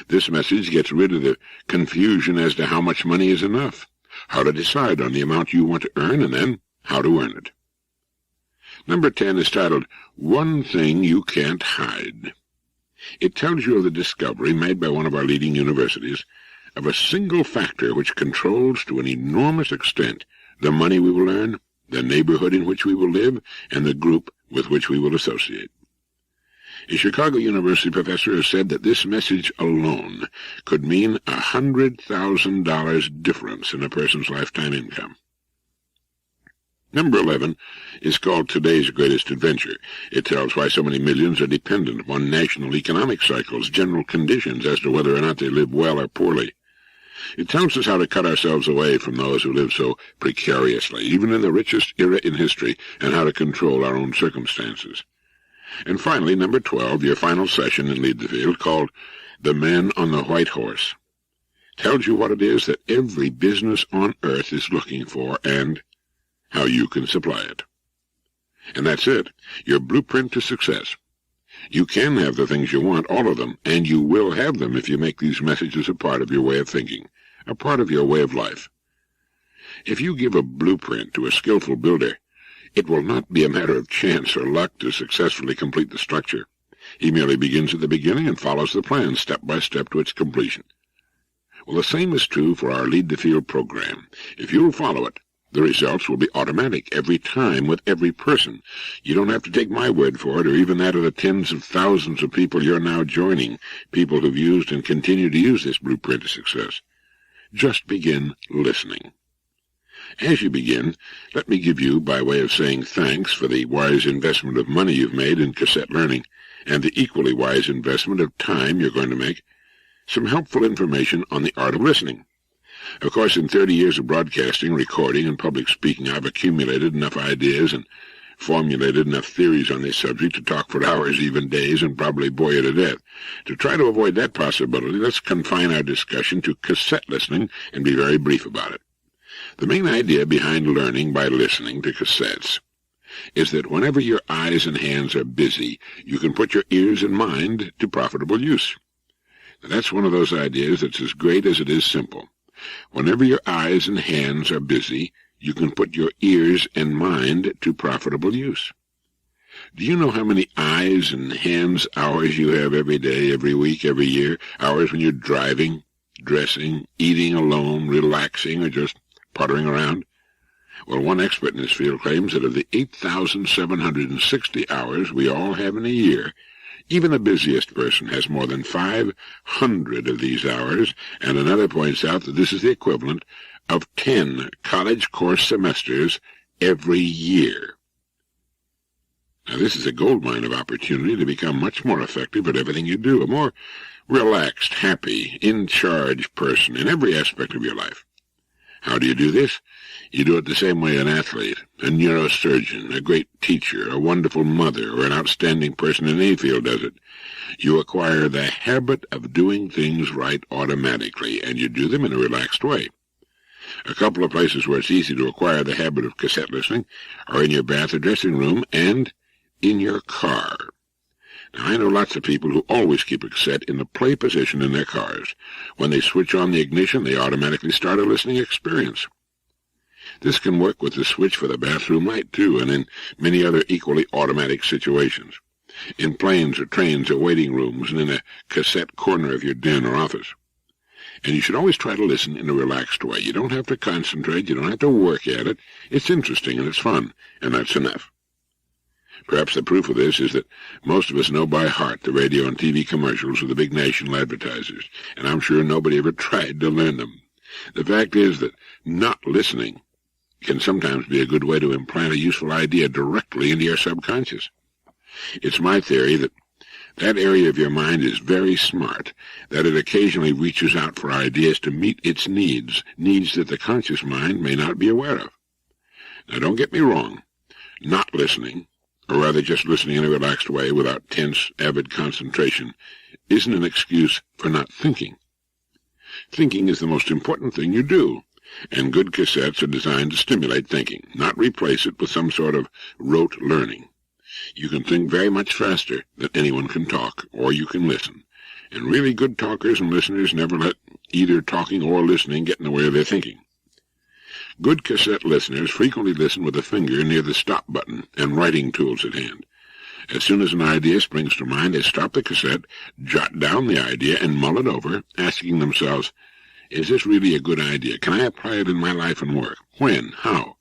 This message gets rid of the confusion as to how much money is enough, how to decide on the amount you want to earn, and then how to earn it. Number 10 is titled, One Thing You Can't Hide. It tells you of the discovery made by one of our leading universities of a single factor which controls to an enormous extent the money we will earn, the neighborhood in which we will live, and the group with which we will associate. A Chicago University professor has said that this message alone could mean $100,000 difference in a person's lifetime income. Number 11 is called Today's Greatest Adventure. It tells why so many millions are dependent upon national economic cycles, general conditions as to whether or not they live well or poorly. It tells us how to cut ourselves away from those who live so precariously, even in the richest era in history, and how to control our own circumstances. And finally, number 12, your final session in Lead the Field, called The Man on the White Horse, tells you what it is that every business on earth is looking for and how you can supply it. And that's it, your blueprint to success. You can have the things you want, all of them, and you will have them if you make these messages a part of your way of thinking, a part of your way of life. If you give a blueprint to a skillful builder, it will not be a matter of chance or luck to successfully complete the structure. He merely begins at the beginning and follows the plan step by step to its completion. Well, the same is true for our Lead the Field program. If you'll follow it, the results will be automatic every time with every person. You don't have to take my word for it, or even that of the tens of thousands of people you're now joining, people who've used and continue to use this blueprint to success. Just begin listening. As you begin, let me give you, by way of saying thanks for the wise investment of money you've made in cassette learning, and the equally wise investment of time you're going to make, some helpful information on the art of listening. Of course, in 30 years of broadcasting, recording, and public speaking, I've accumulated enough ideas and formulated enough theories on this subject to talk for hours, even days, and probably bore you to death. To try to avoid that possibility, let's confine our discussion to cassette listening and be very brief about it. The main idea behind learning by listening to cassettes is that whenever your eyes and hands are busy, you can put your ears and mind to profitable use. Now, that's one of those ideas that's as great as it is simple. Whenever your eyes and hands are busy, you can put your ears and mind to profitable use. Do you know how many eyes and hands hours you have every day, every week, every year? Hours when you're driving, dressing, eating alone, relaxing, or just pottering around? Well, one expert in this field claims that of the 8,760 hours we all have in a year, even the busiest person has more than 500 of these hours, and another points out that this is the equivalent of 10 college course semesters every year. Now, this is a goldmine of opportunity to become much more effective at everything you do, a more relaxed, happy, in-charge person in every aspect of your life. How do you do this? You do it the same way an athlete, a neurosurgeon, a great teacher, a wonderful mother, or an outstanding person in any field does it. You acquire the habit of doing things right automatically, and you do them in a relaxed way. A couple of places where it's easy to acquire the habit of cassette listening are in your bath or dressing room and in your car. Now, I know lots of people who always keep a cassette in the play position in their cars. When they switch on the ignition, they automatically start a listening experience. This can work with the switch for the bathroom light, too, and in many other equally automatic situations. In planes or trains or waiting rooms, and in a cassette corner of your den or office. And you should always try to listen in a relaxed way. You don't have to concentrate, you don't have to work at it. It's interesting and it's fun, and that's enough. Perhaps the proof of this is that most of us know by heart the radio and TV commercials of the big national advertisers, and I'm sure nobody ever tried to learn them. The fact is that not listening can sometimes be a good way to implant a useful idea directly into your subconscious. It's my theory that that area of your mind is very smart, that it occasionally reaches out for ideas to meet its needs that the conscious mind may not be aware of. Now, don't get me wrong. Not listening, or rather just listening in a relaxed way without tense, avid concentration, isn't an excuse for not thinking. Thinking is the most important thing you do, and good cassettes are designed to stimulate thinking, not replace it with some sort of rote learning. You can think very much faster than anyone can talk, or you can listen. And really good talkers and listeners never let either talking or listening get in the way of their thinking. Good cassette listeners frequently listen with a finger near the stop button and writing tools at hand. As soon as an idea springs to mind, they stop the cassette, jot down the idea, and mull it over, asking themselves, is this really a good idea? Can I apply it in my life and work? When? How?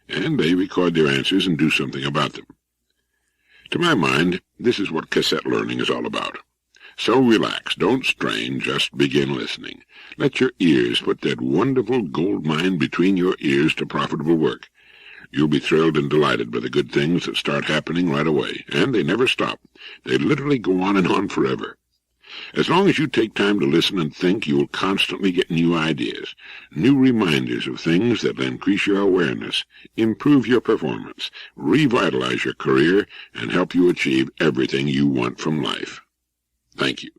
And they record their answers and do something about them. To my mind, this is what cassette learning is all about. So relax, don't strain, just begin listening. Let your ears put that wonderful gold mine between your ears to profitable work. You'll be thrilled and delighted by the good things that start happening right away, and they never stop. They literally go on and on forever. As long as you take time to listen and think, you will constantly get new ideas, new reminders of things that will increase your awareness, improve your performance, revitalize your career, and help you achieve everything you want from life. Thank you.